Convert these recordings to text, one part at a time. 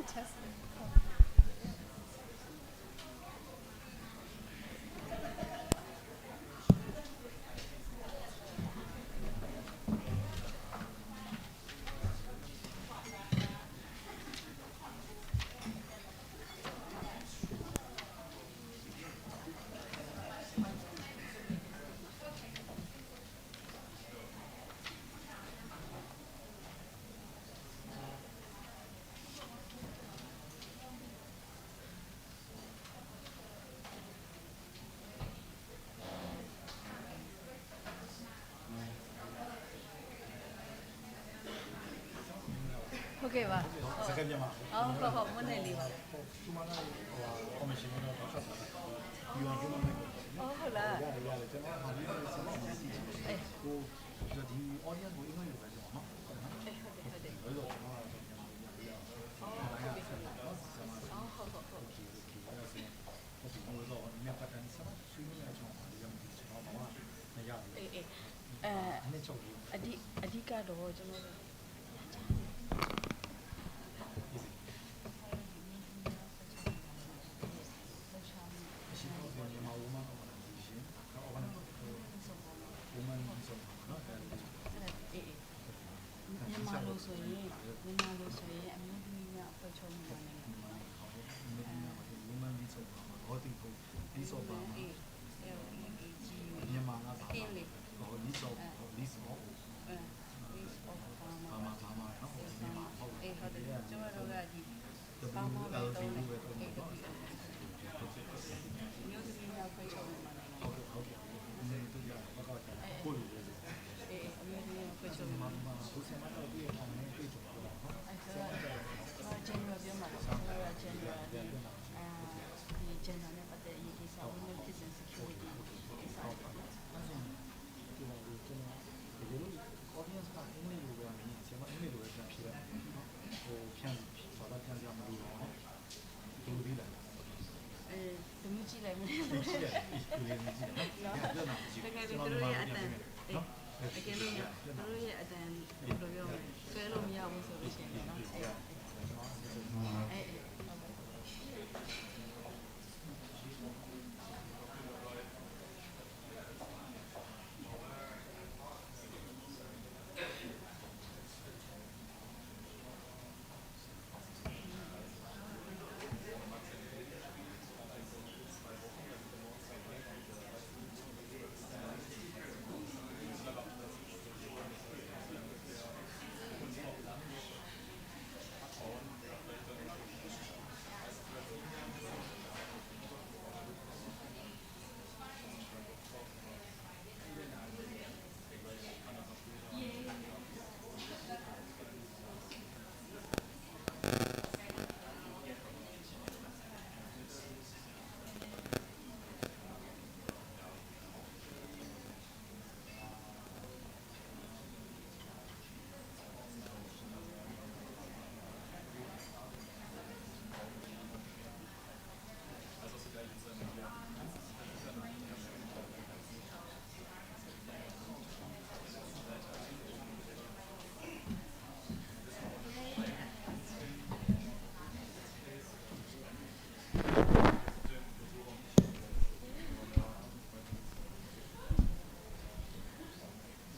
test. Okay, ba? Second niya ma. Mo na liwa. Tumana commission na dapat. Yung human rights. Wala. Yeah, 제가 하는 거 이 audience 뭐 이거 이거 가지고 막. 어디가도 좀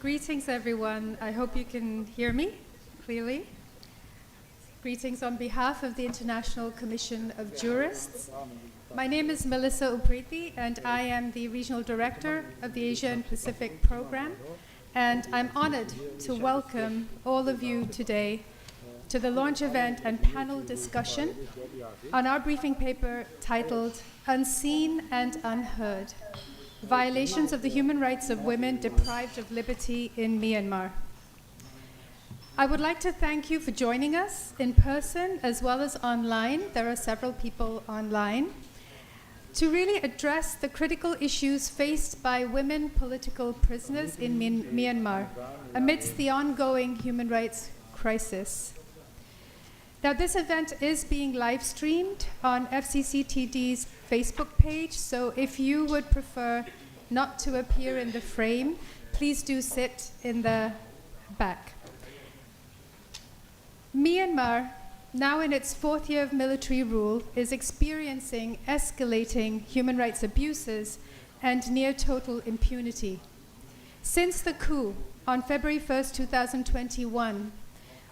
Greetings, everyone. I hope you can hear me clearly. Greetings on behalf of the International Commission of Jurists. My name is Melissa Upreti, and I am the Regional Director of the Asia and Pacific Program. And I'm honored to welcome all of you today to the launch event and panel discussion on our briefing paper titled Unseen and Unheard: Violations of the Human Rights of Women Deprived of Liberty in Myanmar. I would like to thank you for joining us in person as well as online. There are several people online to really address the critical issues faced by women political prisoners in Myanmar amidst the ongoing human rights crisis. Now, this event is being live streamed on FCCTD's Facebook page, so if you would prefer not to appear in the frame, please do sit in the back. Myanmar now in its fourth year of military rule, is experiencing escalating human rights abuses and near total impunity. Since the coup on February 1st, 2021,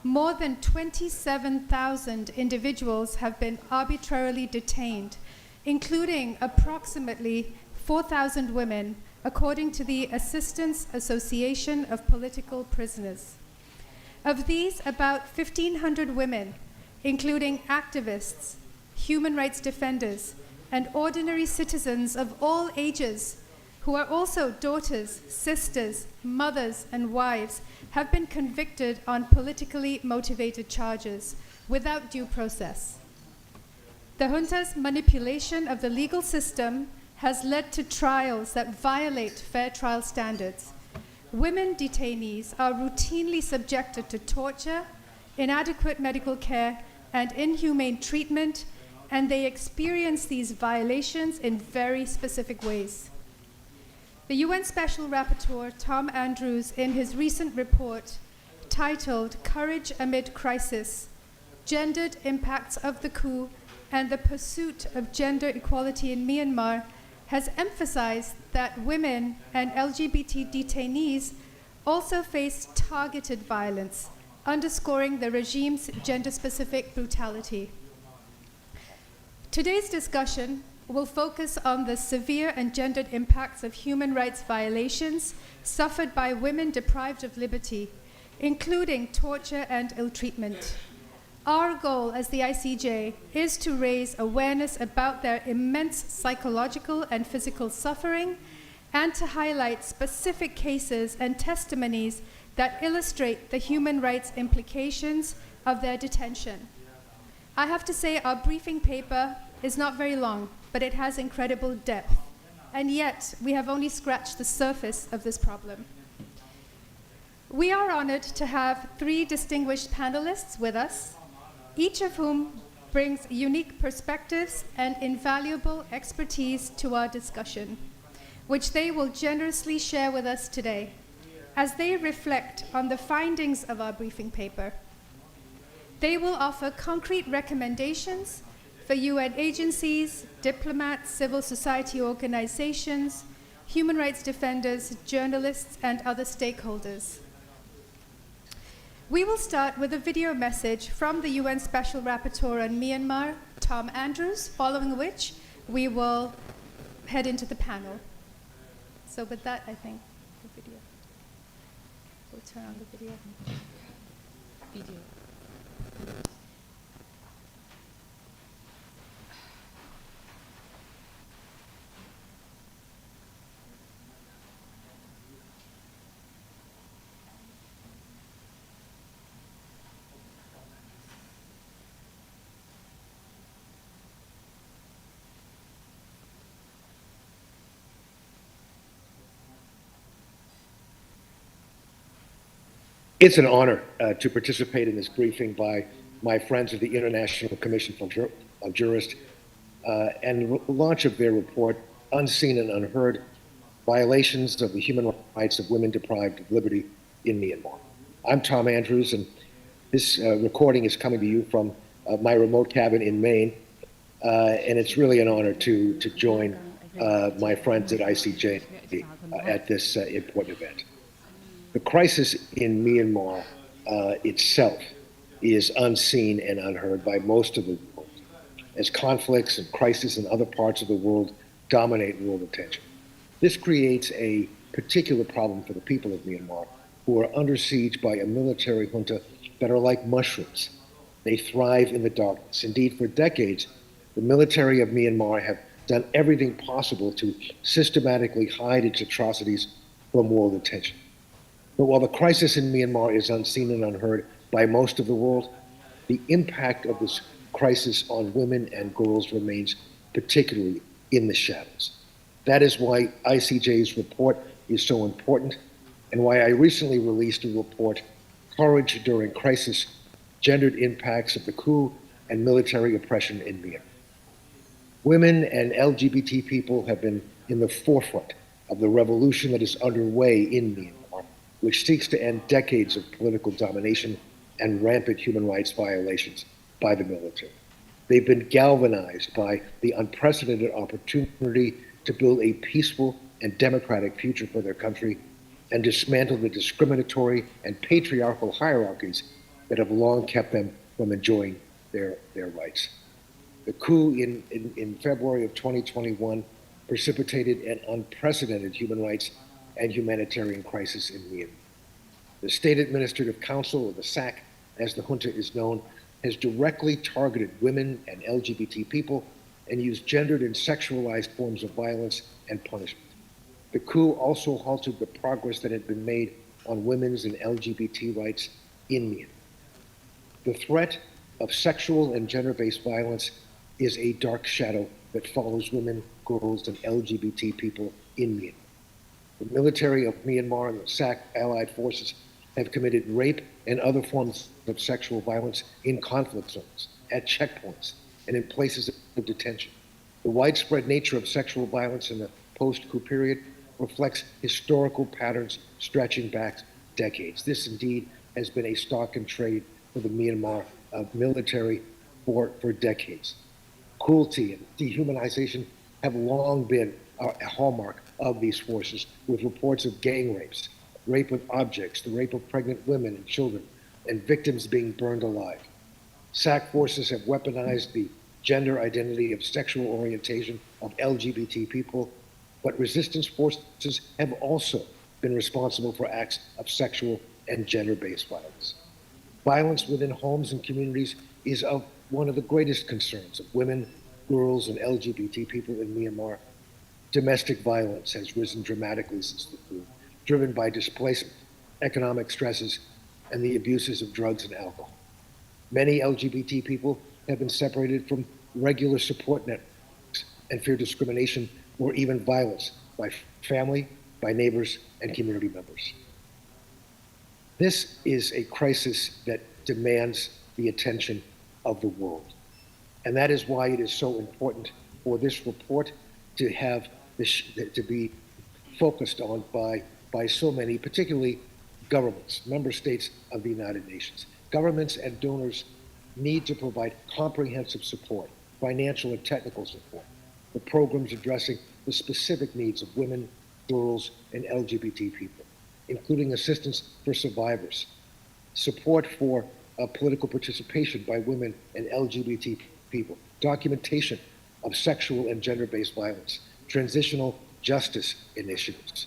more than 27,000 individuals have been arbitrarily detained, including approximately 4,000 women, according to the Assistance Association of Political Prisoners. Of these, about 1,500 women, including activists, human rights defenders, and ordinary citizens of all ages, who are also daughters, sisters, mothers, and wives, have been convicted on politically motivated charges without due process. The junta's manipulation of the legal system has led to trials that violate fair trial standards. Women detainees are routinely subjected to torture, inadequate medical care, and inhumane treatment, and they experience these violations in very specific ways. The UN Special Rapporteur Tom Andrews, in his recent report titled Courage Amid Crisis, Gendered Impacts of the Coup and the Pursuit of Gender Equality in Myanmar, has emphasized that women and LGBT detainees also face targeted violence, underscoring the regime's gender-specific brutality. Today's discussion will focus on the severe and gendered impacts of human rights violations suffered by women deprived of liberty, including torture and ill-treatment. Our goal as the ICJ is to raise awareness about their immense psychological and physical suffering and to highlight specific cases and testimonies that illustrate the human rights implications of their detention. I have to say our briefing paper is not very long, but it has incredible depth, and yet we have only scratched the surface of this problem. We are honored to have three distinguished panelists with us, each of whom brings unique perspectives and invaluable expertise to our discussion, which they will generously share with us today as they reflect on the findings of our briefing paper. They will offer concrete recommendations for UN agencies, diplomats, civil society organizations, human rights defenders, journalists, and other stakeholders. We will start with a video message from the UN Special Rapporteur on Myanmar, Tom Andrews, following which we will head into the panel. So with that, I think the video. We'll turn on the video. Video. It's an honor to participate in this briefing by my friends of the International Commission of Jurists and the launch of their report, Unseen and Unheard, Violations of the Human Rights of Women Deprived of Liberty in Myanmar. I'm Tom Andrews, and this recording is coming to you from my remote cabin in Maine, and it's really an honor to join my friends at ICJ at this important event. The crisis in Myanmar itself is unseen and unheard by most of the world, as conflicts and crises in other parts of the world dominate world attention. This creates a particular problem for the people of Myanmar, who are under siege by a military junta that are like mushrooms. They thrive in the darkness. Indeed, for decades, the military of Myanmar have done everything possible to systematically hide its atrocities from world attention. But while the crisis in Myanmar is unseen and unheard by most of the world, the impact of this crisis on women and girls remains particularly in the shadows. That is why ICJ's report is so important, and why I recently released a report, Courage During Crisis, Gendered Impacts of the Coup and Military Oppression in Myanmar. Women and LGBT people have been in the forefront of the revolution that is underway in Myanmar, which seeks to end decades of political domination and rampant human rights violations by the military. They've been galvanized by the unprecedented opportunity to build a peaceful and democratic future for their country and dismantle the discriminatory and patriarchal hierarchies that have long kept them from enjoying their rights. The coup in February of 2021 precipitated an unprecedented human rights and humanitarian crisis in Myanmar. The State Administrative Council, or the SAC, as the junta is known, has directly targeted women and LGBT people and used gendered and sexualized forms of violence and punishment. The coup also halted the progress that had been made on women's and LGBT rights in Myanmar. The threat of sexual and gender-based violence is a dark shadow that follows women, girls, and LGBT people in Myanmar. The military of Myanmar and the SAC allied forces have committed rape and other forms of sexual violence in conflict zones, at checkpoints, and in places of detention. The widespread nature of sexual violence in the post-coup period reflects historical patterns stretching back decades. This indeed has been a stock and trade for the Myanmar military for decades. Cruelty and dehumanization have long been a hallmark of these forces, with reports of gang rapes, rape with objects, the rape of pregnant women and children, and victims being burned alive. SAC forces have weaponized the gender identity of sexual orientation of LGBT people, but resistance forces have also been responsible for acts of sexual and gender-based violence. Violence within homes and communities is of one of the greatest concerns of women, girls, and LGBT people in Myanmar. Domestic violence has risen dramatically since the coup, driven by displacement, economic stresses, and the abuses of drugs and alcohol. Many LGBT people have been separated from regular support networks and fear discrimination or even violence by family, by neighbors, and community members. This is a crisis that demands the attention of the world. And that is why it is so important for this report to have this, to be focused on by so many, particularly governments, member states of the United Nations. Governments and donors need to provide comprehensive support, financial and technical support, for programs addressing the specific needs of women, girls, and LGBT people, including assistance for survivors, support for political participation by women and LGBT people, documentation of sexual and gender-based violence, transitional justice initiatives.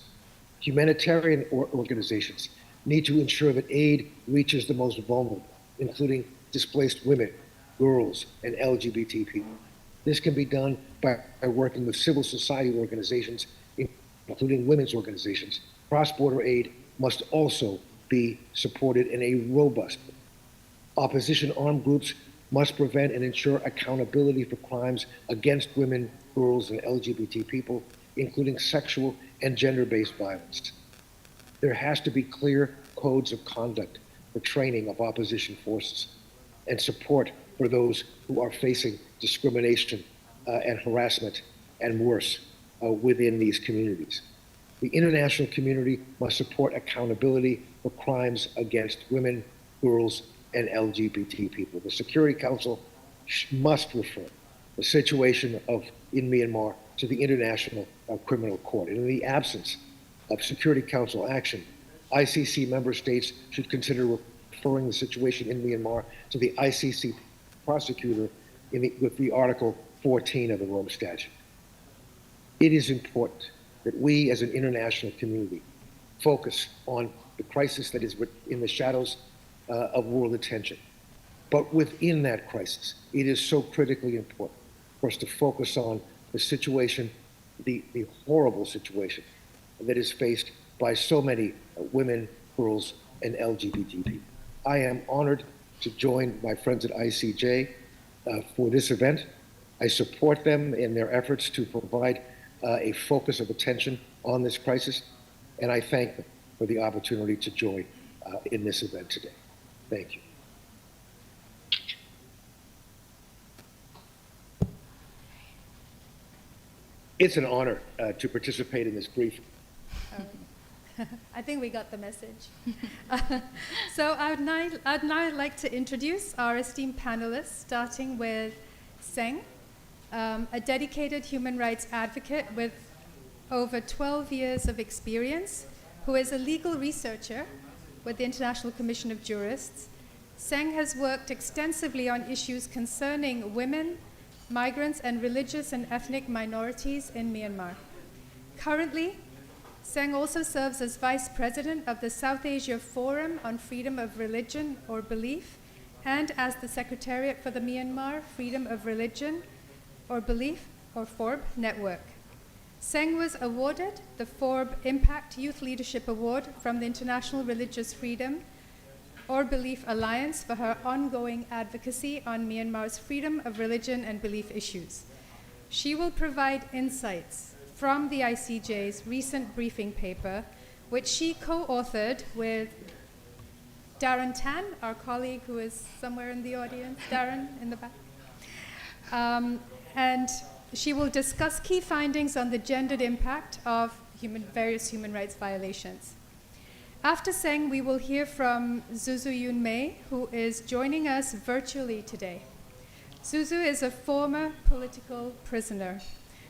Humanitarian organizations need to ensure that aid reaches the most vulnerable, including displaced women, girls, and LGBT people. This can be done by working with civil society organizations, including women's organizations. Cross-border aid must also be supported in a robust way. Opposition armed groups must prevent and ensure accountability for crimes against women, girls, and LGBT people, including sexual and gender-based violence. There has to be clear codes of conduct for training of opposition forces and support for those who are facing discrimination and harassment and worse within these communities. The international community must support accountability for crimes against women, girls, and LGBT people. The Security Council must refer the situation in Myanmar to the International Criminal Court. And in the absence of Security Council action, ICC member states should consider referring the situation in Myanmar to the ICC prosecutor with the Article 14 of the Rome Statute. It is important that we as an international community focus on the crisis that is in the shadows of world attention. But within that crisis, it is so critically important for us to focus on the situation, the horrible situation that is faced by so many women, girls, and LGBT people. I am honored to join my friends at ICJ for this event. I support them in their efforts to provide a focus of attention on this crisis, and I thank them for the opportunity to join in this event today. Thank you. It's an honor to participate in this briefing. I think we got the message. So I'd now like to introduce our esteemed panelists, starting with Seng, a dedicated human rights advocate with over 12 years of experience, who is a legal researcher with the International Commission of Jurists. Seng has worked extensively on issues concerning women, migrants, and religious and ethnic minorities in Myanmar. Currently, Seng also serves as Vice President of the South Asia Forum on Freedom of Religion or Belief and as the Secretariat for the Myanmar Freedom of Religion or Belief or FORB network. Seng was awarded the FORB Impact Youth Leadership Award from the International Religious Freedom or Belief Alliance for her ongoing advocacy on Myanmar's freedom of religion and belief issues. She will provide insights from the ICJ's recent briefing paper, which she co-authored with Darren Tan, our colleague who is somewhere in the audience. Darren, in the back. And she will discuss key findings on the gendered impact of various human rights violations. After Seng, we will hear from Zuzu Yun Mei, who is joining us virtually today. Zuzu is a former political prisoner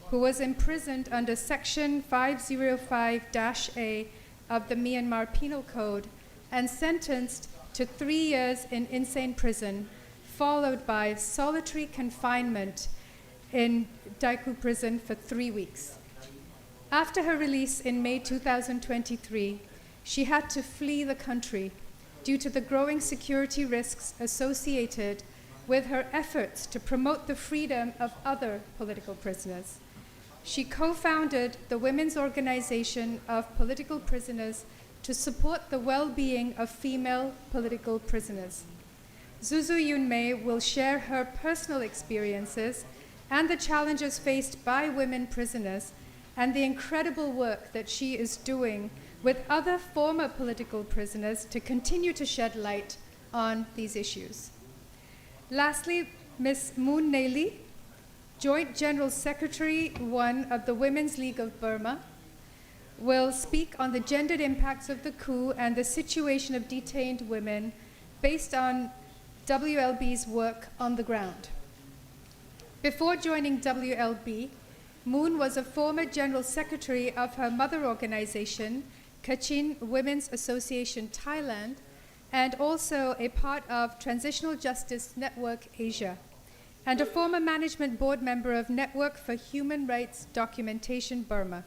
who was imprisoned under Section 505-A of the Myanmar Penal Code and sentenced to 3 years in insane prison, followed by solitary confinement in Daegu prison for 3 weeks. After her release in May 2023, she had to flee the country due to the growing security risks associated with her efforts to promote the freedom of other political prisoners. She co-founded the Women's Organization of Political Prisoners to support the well-being of female political prisoners. Zuzu Yun Mei will share her personal experiences and the challenges faced by women prisoners and the incredible work that she is doing with other former political prisoners to continue to shed light on these issues. Lastly, Ms. Moon Ne Lee, Joint General Secretary 1 of the Women's League of Burma, will speak on the gendered impacts of the coup and the situation of detained women based on WLB's work on the ground. Before joining WLB, Moon was a former General Secretary of her mother organization, Kachin Women's Association Thailand, and also a part of Transitional Justice Network Asia, and a former management board member of Network for Human Rights Documentation Burma.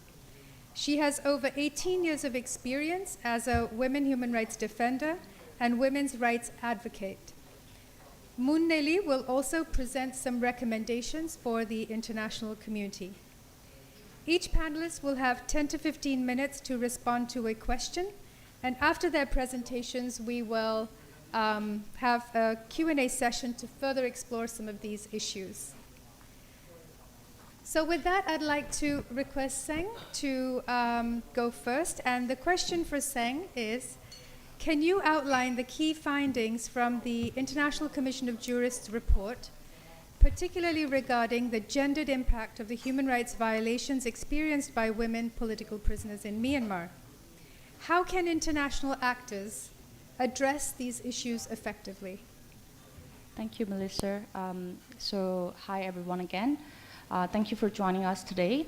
She has over 18 years of experience as a women human rights defender and women's rights advocate. Moon Ne Lee will also present some recommendations for the international community. Each panelist will have 10 to 15 minutes to respond to a question, and after their presentations, we will have a Q&A session to further explore some of these issues. So with that, I'd like to request Seng to go first, and the question for Seng is, can you outline the key findings from the International Commission of Jurists report, particularly regarding the gendered impact of the human rights violations experienced by women political prisoners in Myanmar? How can international actors address these issues effectively? Thank you, Melissa. Hi, everyone again. Thank you for joining us today.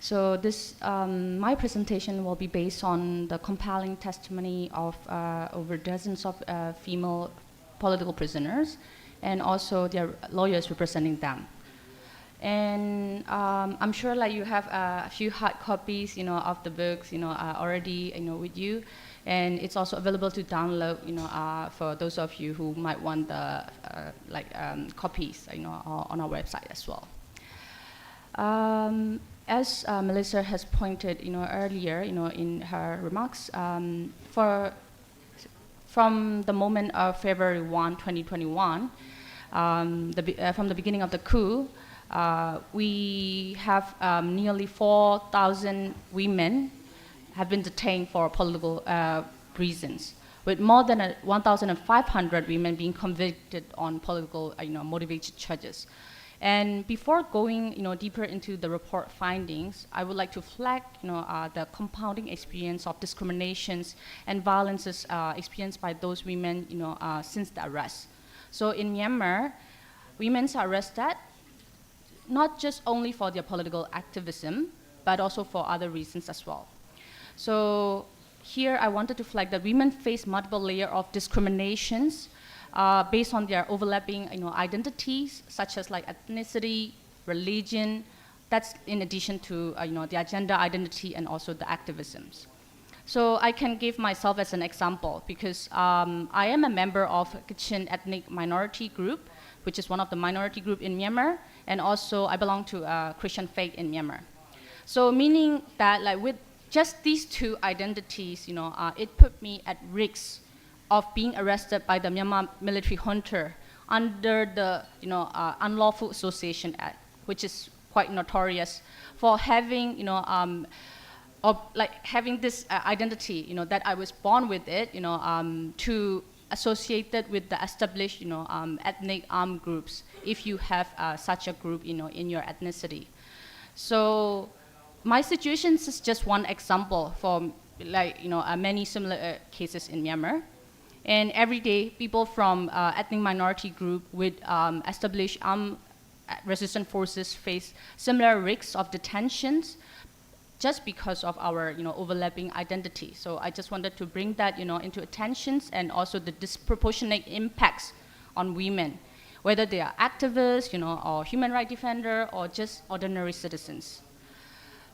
So my presentation will be based on the compelling testimony of over dozens of female political prisoners and also their lawyers representing them. And I'm sure you have a few hard copies, of the books, already, with you. And it's also available to download, for those of you who might want the copies, on our website as well. As Melissa has pointed, earlier, in her remarks, from the moment of February 1, 2021, from the beginning of the coup, we have nearly 4,000 women have been detained for political reasons, with more than 1,500 women being convicted on political, motivated charges. And before going, deeper into the report findings, I would like to flag, the compounding experience of discriminations and violences experienced by those women, since the arrest. So in Myanmar, women are arrested not just only for their political activism, but also for other reasons as well. So here I wanted to flag that women face multiple layers of discriminations based on their overlapping identities, such as like ethnicity, religion. That's in addition to their gender identity and also the activisms. So I can give myself as an example because I am a member of Kachin ethnic minority group, which is one of the minority group in Myanmar, and also I belong to a Christian faith in Myanmar. So meaning that like with just these two identities, it put me at risk of being arrested by the Myanmar military junta under the Unlawful Association Act, which is quite notorious for having having this identity, that I was born with it, to associate it with the established, ethnic armed groups, if you have such a group, in your ethnicity. So my situation is just one example for many similar cases in Myanmar. And every day, people from ethnic minority group with established armed resistant forces face similar risks of detentions just because of our overlapping identity. So I just wanted to bring that into attention, and also the disproportionate impacts on women, whether they are activists, or human rights defender, or just ordinary citizens.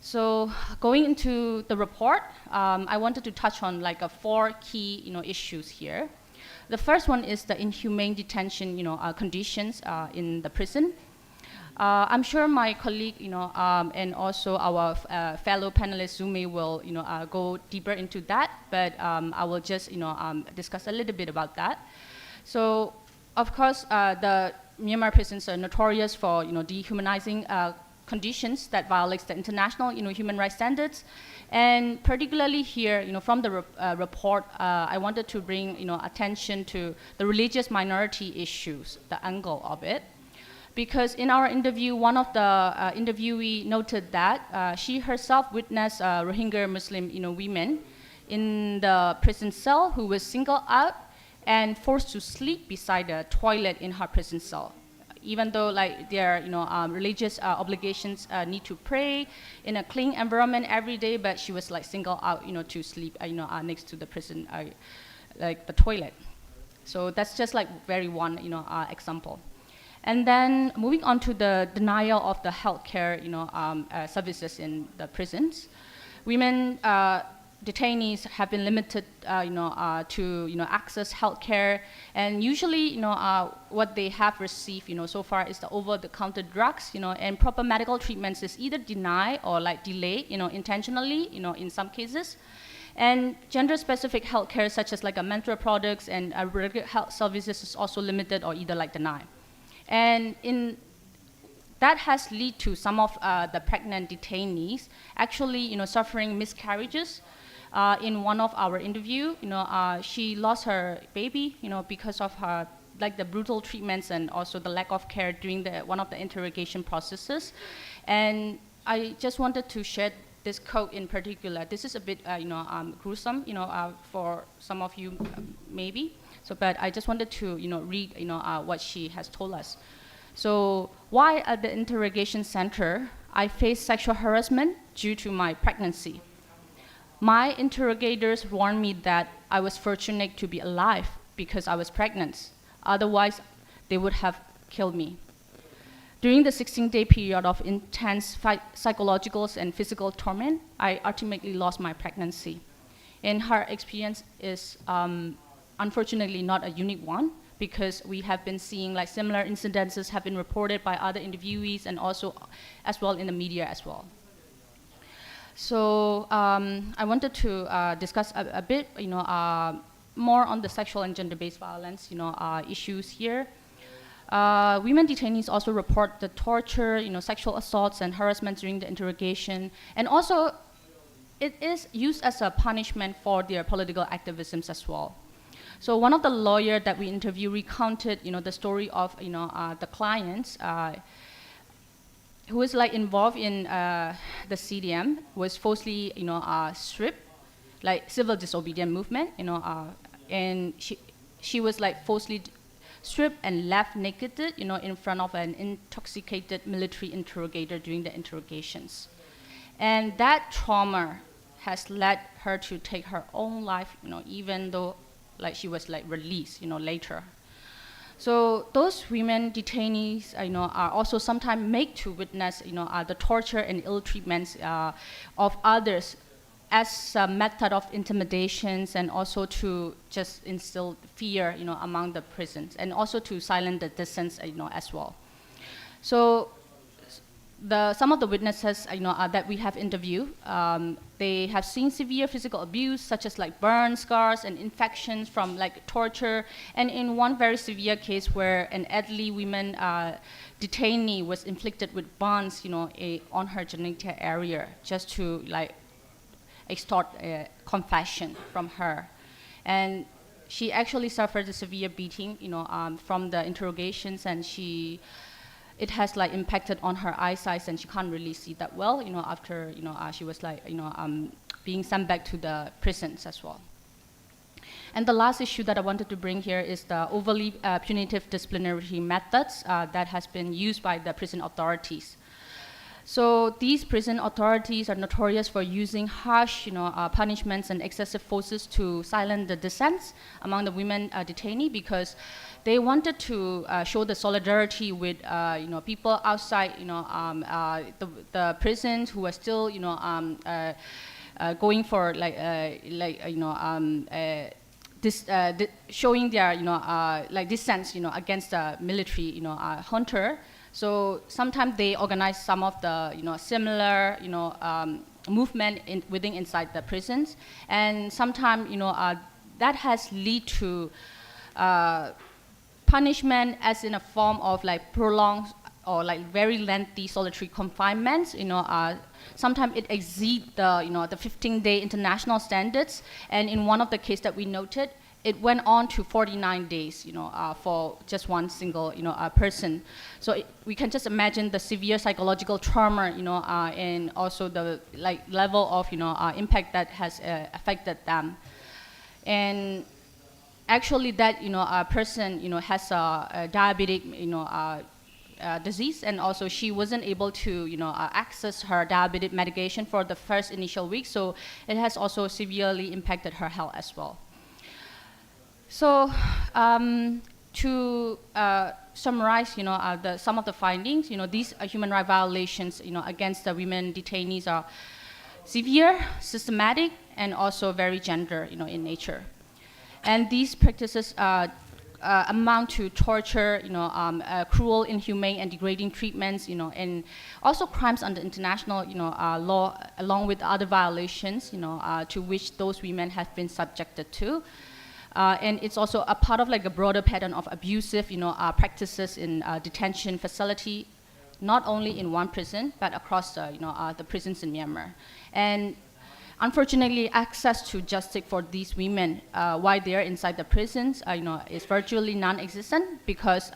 So going into the report, I wanted to touch on four key issues here. The first one is the inhumane detention conditions in the prison. I'm sure my colleague and also our fellow panelist Zume will go deeper into that, but I will just discuss a little bit about that. So of course the Myanmar prisons are notorious for dehumanizing conditions that violates the international human rights standards, and particularly here from the report I wanted to bring attention to the religious minority issues, the angle of it, because in our interview one of the interviewee noted that she herself witnessed Rohingya Muslim women in the prison cell who was singled out and forced to sleep beside the toilet in her prison cell, even though their religious obligations need to pray in a clean environment every day, but she was singled out to sleep next to the prison the toilet. So that's just very one example. And then moving on to the denial of the healthcare services in the prisons, women detainees have been limited to access healthcare, and usually what they have received so far is the over-the-counter drugs and proper medical treatments is either denied or delayed intentionally in some cases. And gender-specific healthcare such as menstrual products and regular health services is also limited or either denied. And that has led to some of the pregnant detainees actually suffering miscarriages. In one of our interview, she lost her baby, because of her the brutal treatments and also the lack of care during one of the interrogation processes. And I just wanted to share this quote in particular. This is a bit, gruesome, for some of you maybe. So, but I just wanted to, read, what she has told us. So, while at the interrogation center, I faced sexual harassment due to my pregnancy. My interrogators warned me that I was fortunate to be alive because I was pregnant. Otherwise, they would have killed me. During the 16-day period of intense psychological and physical torment, I ultimately lost my pregnancy. And her experience is unfortunately not a unique one, because we have been seeing similar incidences have been reported by other interviewees and also as well in the media as well. So I wanted to discuss a bit, more on the sexual and gender-based violence, issues here. Women detainees also report the torture, sexual assaults and harassment during the interrogation, and also it is used as a punishment for their political activisms as well. So one of the lawyers that we interviewed recounted, the story of, the clients, who was like involved in the CDM was falsely, stripped, like civil disobedience movement, and she was like falsely stripped and left naked, in front of an intoxicated military interrogator during the interrogations. And that trauma has led her to take her own life, even though like she was like released, later. So those women detainees, are also sometimes made to witness, the torture and ill treatments of others as a method of intimidations, and also to just instill fear, among the prisons, and also to silence the dissent, as well. So some of the witnesses, that we have interviewed, they have seen severe physical abuse, such as like burns, scars, and infections from like torture. And in one very severe case where an elderly woman detainee was inflicted with burns, on her genital area, just to like extort a confession from her. And she actually suffered a severe beating, from the interrogations, and it has like impacted on her eyesight, and she can't really see that well, after, she was like, being sent back to the prisons as well. And the last issue that I wanted to bring here is the overly punitive disciplinary methods that has been used by the prison authorities. So these prison authorities are notorious for using harsh, punishments and excessive forces to silence the dissents among the women detainees, because they wanted to show the solidarity with, people outside, the prisons who are still, going for showing their, dissent, against the military, junta. So sometimes they organize some of the, similar, movement within inside the prisons, and sometimes, that has led to punishment as in a form of like prolonged or like very lengthy solitary confinements. Sometimes it exceeds the, the 15-day international standards, and in one of the cases that we noted, it went on to 49 days, for just one single, person. So we can just imagine the severe psychological trauma, and also the like level of, impact that has affected them. And actually, that person, has a diabetic, disease, and also she wasn't able to, access her diabetic medication for the first initial week. So it has also severely impacted her health as well. So to summarize, some of the findings, these human rights violations, against the women detainees are severe, systematic, and also very gender, in nature. And these practices amount to torture, cruel, inhumane, and degrading treatments, and also crimes under international, law, along with other violations, to which those women have been subjected to. And it's also a part of like a broader pattern of abusive, practices in detention facility, not only in one prison, but across the prisons in Myanmar. And unfortunately, access to justice for these women while they are inside the prisons, is virtually non-existent, because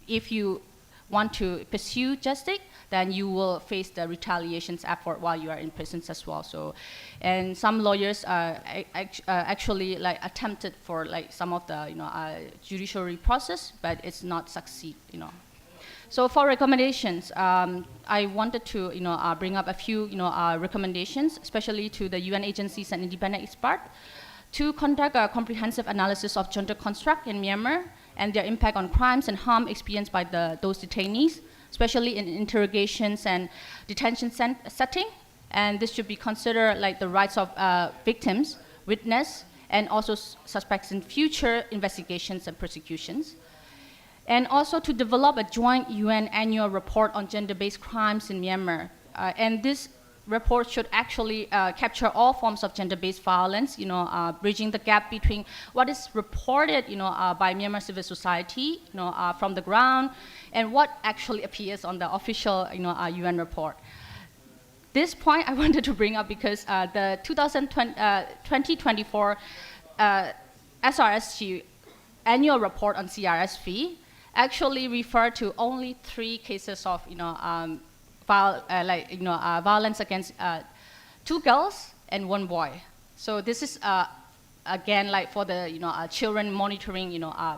if you want to pursue justice, then you will face the retaliations effort while you are in prisons as well. So, and some lawyers actually like attempted for like some of the judiciary process, but it's not succeed. So for recommendations, I wanted to bring up a few recommendations, especially to the UN agencies and independent experts, to conduct a comprehensive analysis of junta construct in Myanmar and their impact on crimes and harm experienced by those detainees, especially in interrogations and detention setting. And this should be considered like the rights of victims, witness, and also suspects in future investigations and prosecutions. And also to develop a joint UN annual report on gender-based crimes in Myanmar. And this report should actually capture all forms of gender-based violence, bridging the gap between what is reported, by Myanmar civil society, from the ground, and what actually appears on the official, UN report. This point I wanted to bring up because the 2024 SRSG annual report on CRSV actually refer to only 3 cases of, violence against 2 girls and 1 boy. So this is again like for the children monitoring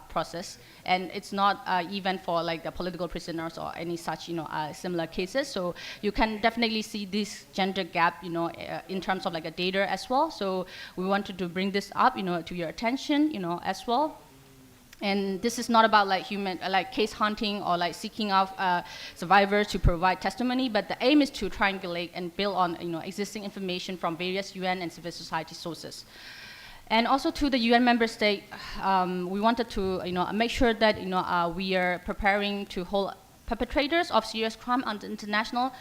process, and it's not even for like the political prisoners or any such similar cases. So you can definitely see this gender gap in terms of like a data as well. So we wanted to bring this up to your attention as well. And this is not about like case hunting or like seeking out survivors to provide testimony, but the aim is to triangulate and build on existing information from various UN and civil society sources. And also to the UN member state, we wanted to make sure that we are preparing to hold perpetrators of serious crime under international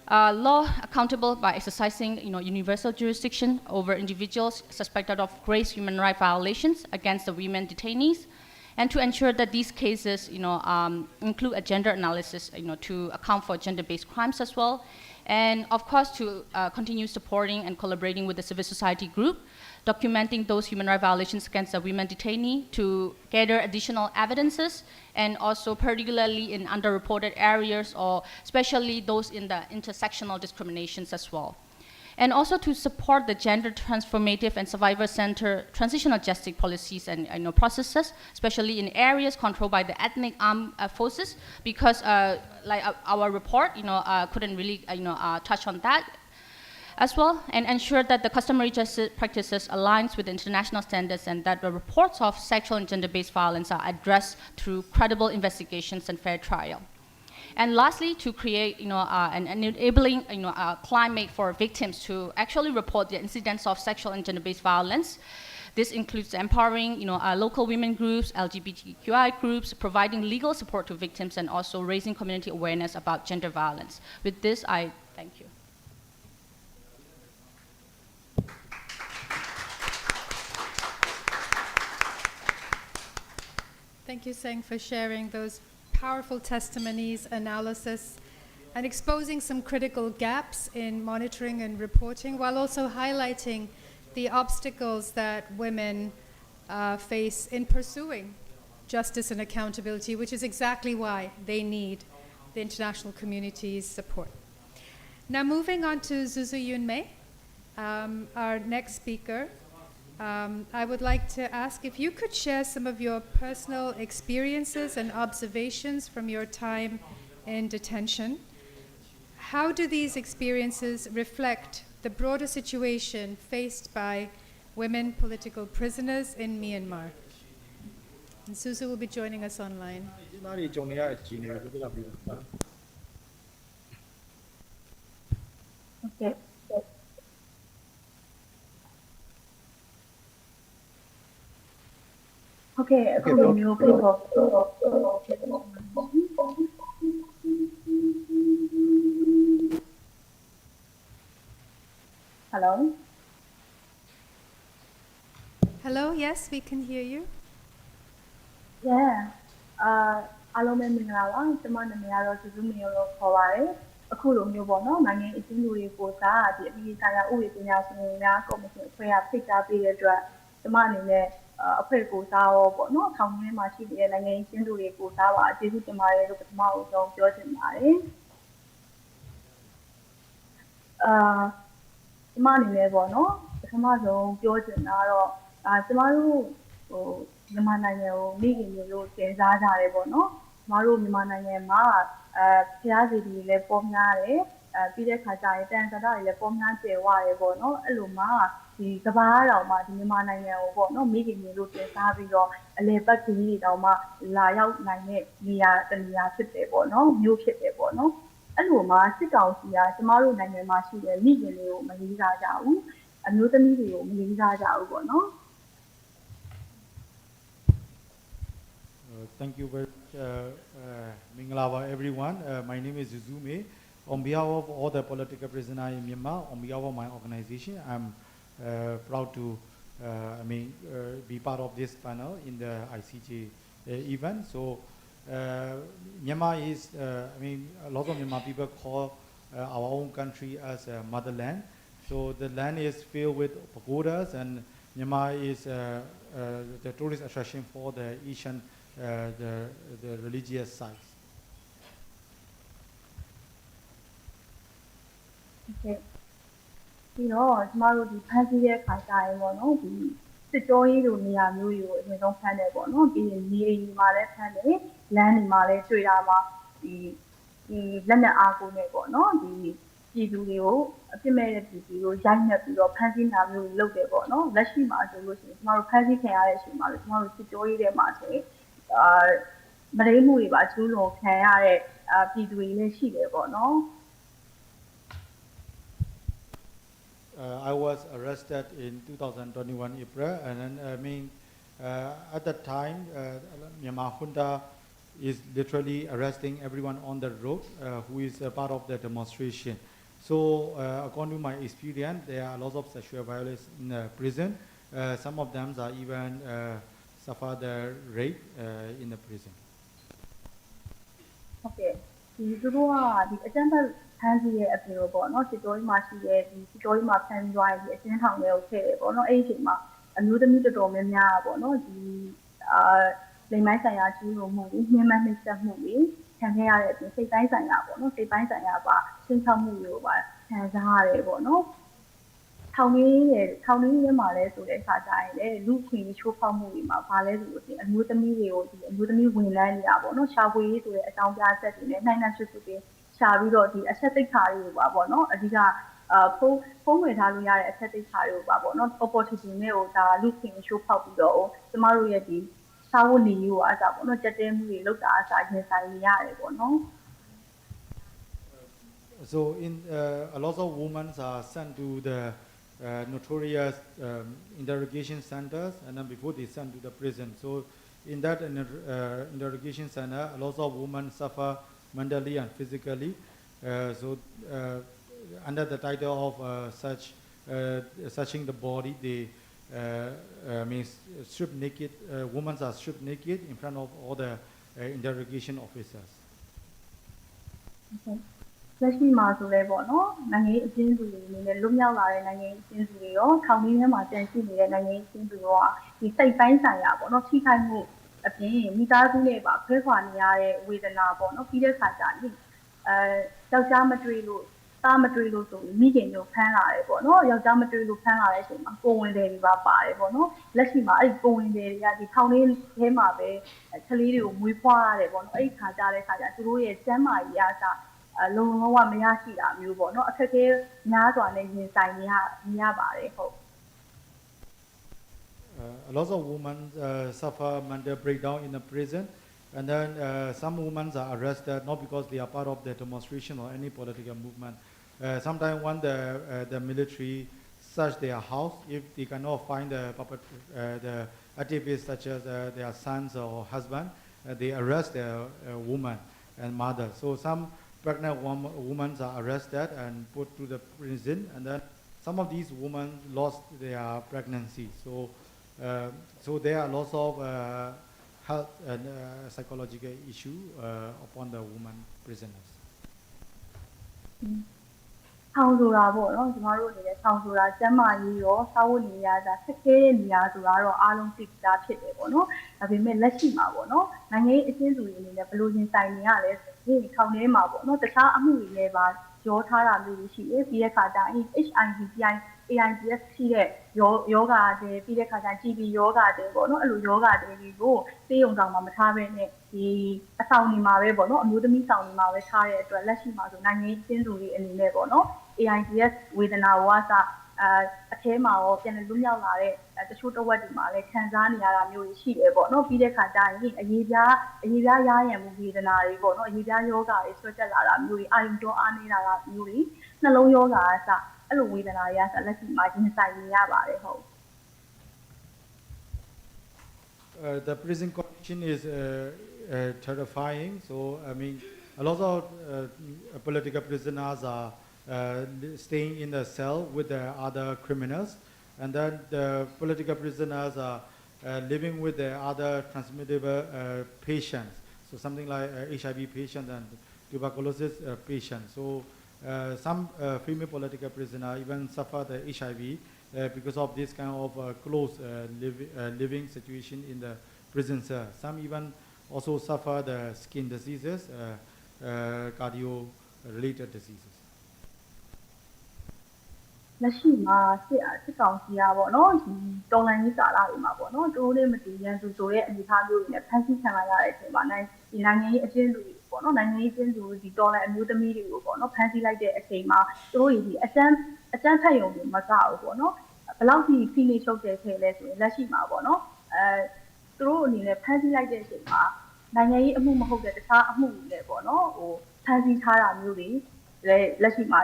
law accountable by exercising universal jurisdiction over individuals suspected of grave human rights violations against the women detainees, and to ensure that these cases include a gender analysis to account for gender-based crimes as well, and of course to continue supporting and collaborating with the civil society group, documenting those human rights violations against the women detainee to gather additional evidences, and also particularly in underreported areas or especially those in the intersectional discriminations as well. And also to support the gender transformative and survivor-centered transitional justice policies and processes, especially in areas controlled by the ethnic armed forces, because like our report couldn't really touch on that as well, and ensure that the customary justice practices aligns with international standards, and that the reports of sexual and gender-based violence are addressed through credible investigations and fair trial. And lastly, to create an enabling climate for victims to actually report the incidents of sexual and gender-based violence. This includes empowering local women groups, LGBTQI groups, providing legal support to victims, and also raising community awareness about gender violence. With this, I thank you. Thank you, Seng, for sharing those powerful testimonies, analysis, and exposing some critical gaps in monitoring and reporting, while also highlighting the obstacles that women face in pursuing justice and accountability, which is exactly why they need the international community's support. Now, moving on to Zuzu Yunmei, our next speaker. I would like to ask if you could share some of your personal experiences and observations from your time in detention. How do these experiences reflect the broader situation faced by women political prisoners in Myanmar? And Suzu will be joining us online. Okay. Okay, new people. Hello? Hello, yes, we can hear you. Yeah. အားလုံးပဲမင်္ဂလာပါ။ကျွန်မနာမည်ကတော့ Zuzu မျိုးလို့ခေါ်ပါတယ်။အခုလိုမျိုးပေါ့နော်။နိုင်ငံအကျဉ်းသူတွေကိုစားဒီအပြည်ဆိုင်ရာဥပဒေပညာရှင်များကော်မရှင်အဖွဲ့ကဖိတ်ကြားပေးတဲ့အတွက်ကျွန်မအနေနဲ့အဖွဲ့ကိုစားရောပေါ့နော်။ထောင်ထဲမှာရှိနေတဲ့နိုင်ငံအကျဉ်းသူတွေကိုစားပါကျေးဇူးတင်ပါတယ်လို့ပထမဆုံးပြောချင်ပါတယ်။ကျွန်မအနေနဲ့ပေါ့နော်။ပထမဆုံးပြောချင်တာကတော့ကျွန်မတို့မြန်မာနိုင်ငံကိုမိခင်မျိုးတင်စားကြတယ်ပေါ့နော်။ကျမတို့မြန်မာနိုင်ငံမှာဖျားစီတွေလည်းပေါ်များတယ်ပြီးတဲ့ခါကျရင်တန်ဆာတာတွေလည်းပေါ်များကျယ်ဝတယ်ပေါ့နော်။အဲ့လိုမှဒီကဘာတော်မှာဒီမြန်မာနိုင်ငံကိုပေါ့နော်မိခင်မျိုးတင်စားပြီးတော့အလဲပတ်ကြီးတွေတောင်မှလာရောက်နိုင်တဲ့နေရာတနေရာဖြစ်တယ်ပေါ့နော်။မျိုးဖြစ်တယ်ပေါ့နော်။အဲ့လိုမှစစ်ကောင်စီကကျမတို့နိုင်ငံမှာရှိတဲ့မိခင်တွေကိုမလေးစားကြဘူး။အမျိုးသမီးတွေကိုမလေးစားကြဘူးပေါ့နော်။ Thank you very much, Minglava, everyone. My name is Zuzume. On behalf of all the political prisoners in Myanmar, on behalf of my organization, I'm proud to be part of this panel in the ICJ event. So, Myanmar is, a lot of Myanmar people call our own country as a motherland. So the land is filled with pagodas, and Myanmar is the tourist attraction for the Asian the religious sites. Okay. ပြီးတော့ကျမတို့ဒီဖမ်းဆီးတဲ့ခါကျရင်ပေါ့နော်ဒီစစ်ကြောရေးလိုနေရာမျိုးတွေကိုအရင်ဆုံးဖမ်းတယ်ပေါ့နော်ပြီးရင်နေအိမ်မှာလည်းဖမ်းတယ်လမ်းတွေမှာလည်းတွေ့ရမှာဒီလက်နက်အားကိုနဲ့ပေါ့နော်ဒီပြည်သူတွေကိုအပြစ်မဲ့တဲ့ပြည်သူတွေကိုရိုက်နှက်ပြီးတော့ဖမ်းဆီးတာမျိုးလုပ်တယ်ပေါ့နော်လက်ရှိမှာဆိုလို့ရှိရင်ကျမတို့ဖမ်းဆီးခံရတဲ့အချိန်မှာကျမတို့စစ်ကြောရေးတဲ့မှာဆိုရင်မရင်းမှုတွေပါကျူးလွန်ခံရတဲ့ပြည်သူတွေလည်းရှိတယ်ပေါ့နော် I was arrested in 2021 April, and then at that time, Myanmar junta is literally arresting everyone on the road who is a part of the demonstration. So, according to my experience, there are lots of sexual violence in prison. Some of them are even suffer the rape in the prison. Okay. ဒီသူတို့ကဒီအကြမ်းဖက်ဖမ်းဆီးရဲ့အပြင်ပေါ့နော်စစ်ကြောရေးမှာရှိတဲ့ဒီစစ်ကြောရေးမှာဖမ်းပြီးသွားရင်ဒီအကျဉ်းထောင်တွေကိုထည့်တယ်ပေါ့နော်အဲ့ဒီအချိန်မှာအမျိုးသမီးတော်တော်များများပေါ့နော်ဒီလိမ်မိုင်းဆိုင်ရာကျူးလွန်မှုတွေညှဉ်းပန်းနှိပ်စက်မှုတွေခံခဲ့ရတဲ့အပြင်စိတ်ပိုင်းဆိုင်ရာပေါ့နော်စိတ်ပိုင်းဆိုင်ရာပါရှင်းချမှုတွေကိုပါခံစားရတယ်ပေါ့နော်ထောင်ကြီးထဲမှာလဲဆိုတဲ့အခါကျရင်လေလူခွင့်ချိုးဖောက်မှုတွေမှာဘာလဲဆိုလို့ရှိရင်အမျိုးသမီးတွေကိုဒီအမျိုးသမီးဝန်ထမ်းတွေကပေါ့နော်ရှာဖွေရေးဆိုတဲ့အကြောင်းပြချက်တွေနဲ့နိုင်ဆွဆွတွေရှာပြီးတော့ဒီအဆက်သိက္ခာတွေကိုပါပေါ့နော်အဓိကဖုံးဝယ်ထားလို့ရတဲ့အဆက်သိက္ခာတွေကိုပါပေါ့နော် opportunity နဲ့ဟိုဒါလူခွင့်ချိုးဖောက်ပြီးတော့ကျမတို့ရဲ့ဒီစာဝတ်နေရေးကိုအားစားပေါ့နော်ကြက်တဲမှုတွေလောက်တာအားစားရင်ဆိုင်နေရတယ်ပေါ့နော် So in a lot of women are sent to the notorious interrogation centers, and then before they sent to the prison. So in that interrogation center, a lot of women suffer mentally and physically. So under the title of searching the body, they strip naked. Women are stripped naked in front of all the interrogation officers. Okay. လက်ရှိမှာဆိုလဲပေါ့နော်နိုင်ငံရေးအကျဉ်းသူတွေအနေနဲ့လွတ်မြောက်လာတဲ့နိုင်ငံရေးအကျဉ်းသူတွေရောထောင်ထဲမှာတန်ရှိနေတဲ့နိုင်ငံရေးအကျဉ်းသူရောဒီစိတ်ပိုင်းဆိုင်ရာပေါ့နော်ထိခိုက်မှုအပြင်မိသားစုနဲ့ပါခွဲခွာနေရတဲ့ဝေဒနာပေါ့နော်ပြီးတဲ့ခါကျရင်ယောက်ျားမတွေ့လို့သားမတွေ့လို့ဆိုပြီးမိခင်တို့ဖမ်းလာတယ်ပေါ့နော်ယောက်ျားမတွေ့လို့ဖမ်းလာတဲ့အချိန်မှာကိုဝင်တယ်တွေပါပါတယ်ပေါ့နော်လက်ရှိမှာအဲ့ဒီကိုဝင်တယ်တွေကဒီထောင်ထဲမှာပဲကလေးတွေကိုမွေးဖွားရတယ်ပေါ့နော်အဲ့ဒီခါကျတဲ့ခါကျသူတို့ရဲ့ကျန်းမာရေးအားစားလုံလုံလောက်မရရှိတာမျိုးပေါ့နော်အခက်အခဲများစွာနဲ့ရင်ဆိုင်နေရပါတယ်ဟုတ် A lot of women suffer mental breakdown in the prison, and then some women are arrested not because they are part of the demonstration or any political movement. Sometimes when the military search their house, if they cannot find the activists such as their sons or husband, they arrest their woman and mother. So some pregnant women are arrested and put to the prison, and then some of these women lost their pregnancy. So there are lots of health and psychological issue upon the women prisoners. ထောင်ဆိုတာပေါ့နော်ကျမတို့အနေနဲ့ထောင်ဆိုတာကျန်းမာရေးရောစာဝတ်နေရတာဆက်ခဲတဲ့နေရာဆိုတာတော့အားလုံးသိတာဖြစ်တယ်ပေါ့နော်ဒါပေမဲ့လက်ရှိမှာပေါ့နော်နိုင်ငံရေးအကျဉ်းသူတွေအနေနဲ့ဘယ်လိုရင်ဆိုင်နေရလဲဆိုရင်ထောင်ထဲမှာပေါ့နော်တခြားအမှုတွေလည်းပါရောထားတာမျိုးရှိတယ်ပြီးတဲ့ခါကျရင် HIV AIDS ရှိတဲ့ယောဂတွေပြီးတဲ့ခါကျ TB ယောဂတွေပေါ့နော်အဲ့လိုယောဂတွေကိုစေးရုံဆောင်မှာမထားဘဲနဲ့ဒီအဆောင်နေမှာပဲပေါ့နော်အမျိုးသမီးဆောင်နေမှာပဲထားတဲ့အတွက်လက်ရှိမှာဆိုနိုင်ငံရေးကျင်းသူတွေအနေနဲ့ပေါ့နော် AIDS ဝေဒနာဝါစာအထဲမှာရောပြန်လည်လွတ်မြောက်လာတဲ့တချို့တစ်ဝက်ဒီမှာလည်းခံစားနေရတာမျိုးရှိတယ်ပေါ့နော်ပြီးတဲ့ခါကျရင်အရေးပြားရရံမှုဝေဒနာတွေပေါ့နော်အရေးပြားယောဂတွေဆွဲတက်လာတာမျိုးတွေအာရုံကြောအားနေတာမျိုးတွေနှလုံးယောဂအစအဲ့လိုဝေဒနာတွေအစလက်ရှိမှာရင်ဆိုင်နေရပါတယ်ဟုတ် The prison condition is terrifying. So I mean, a lot of political prisoners are staying in the cell with the other criminals, and then the political prisoners are living with the other transmittable patients. So something like HIV patient and tuberculosis patient. So some female political prisoners even suffer the HIV because of this kind of close living situation in the prison cell. Some even also suffer the skin diseases, cardio-related diseases. လက်ရှိမှာစစ်ကောင်စီကပေါ့နော်ဒီတော်လိုင်းကြီးကာလတွေမှာပေါ့နော်သူတို့လည်းမတည်ရန်သူဆိုတဲ့အနေအထားမျိုးတွေနဲ့ဖန်ဆီးခံလာရတဲ့အချိန်မှာနိုင်ငံရေးအကျဉ်းသူတွေပေါ့နော်နိုင်ငံရေးအကျဉ်းသူဒီတော်လိုင်းအမျိုးသမီးတွေကိုပေါ့နော်ဖန်ဆီးလိုက်တဲ့အချိန်မှာသူတို့ဒီအကျန်းဖက်ရုံတွေမကဘူးပေါ့နော်ဘယ်လောက်ထိဖိနှိပ်ချုပ်တဲ့ထဲလဲဆိုရင်လက်ရှိမှာပေါ့နော်သူတို့အနေနဲ့ဖန်ဆီးလိုက်တဲ့အချိန်မှာနိုင်ငံရေးအမှုမဟုတ်တဲ့တခြားအမှုတွေလည်းပေါ့နော်ဖန်ဆီးထားတာမျိုးတွေလက်ရှိမှာ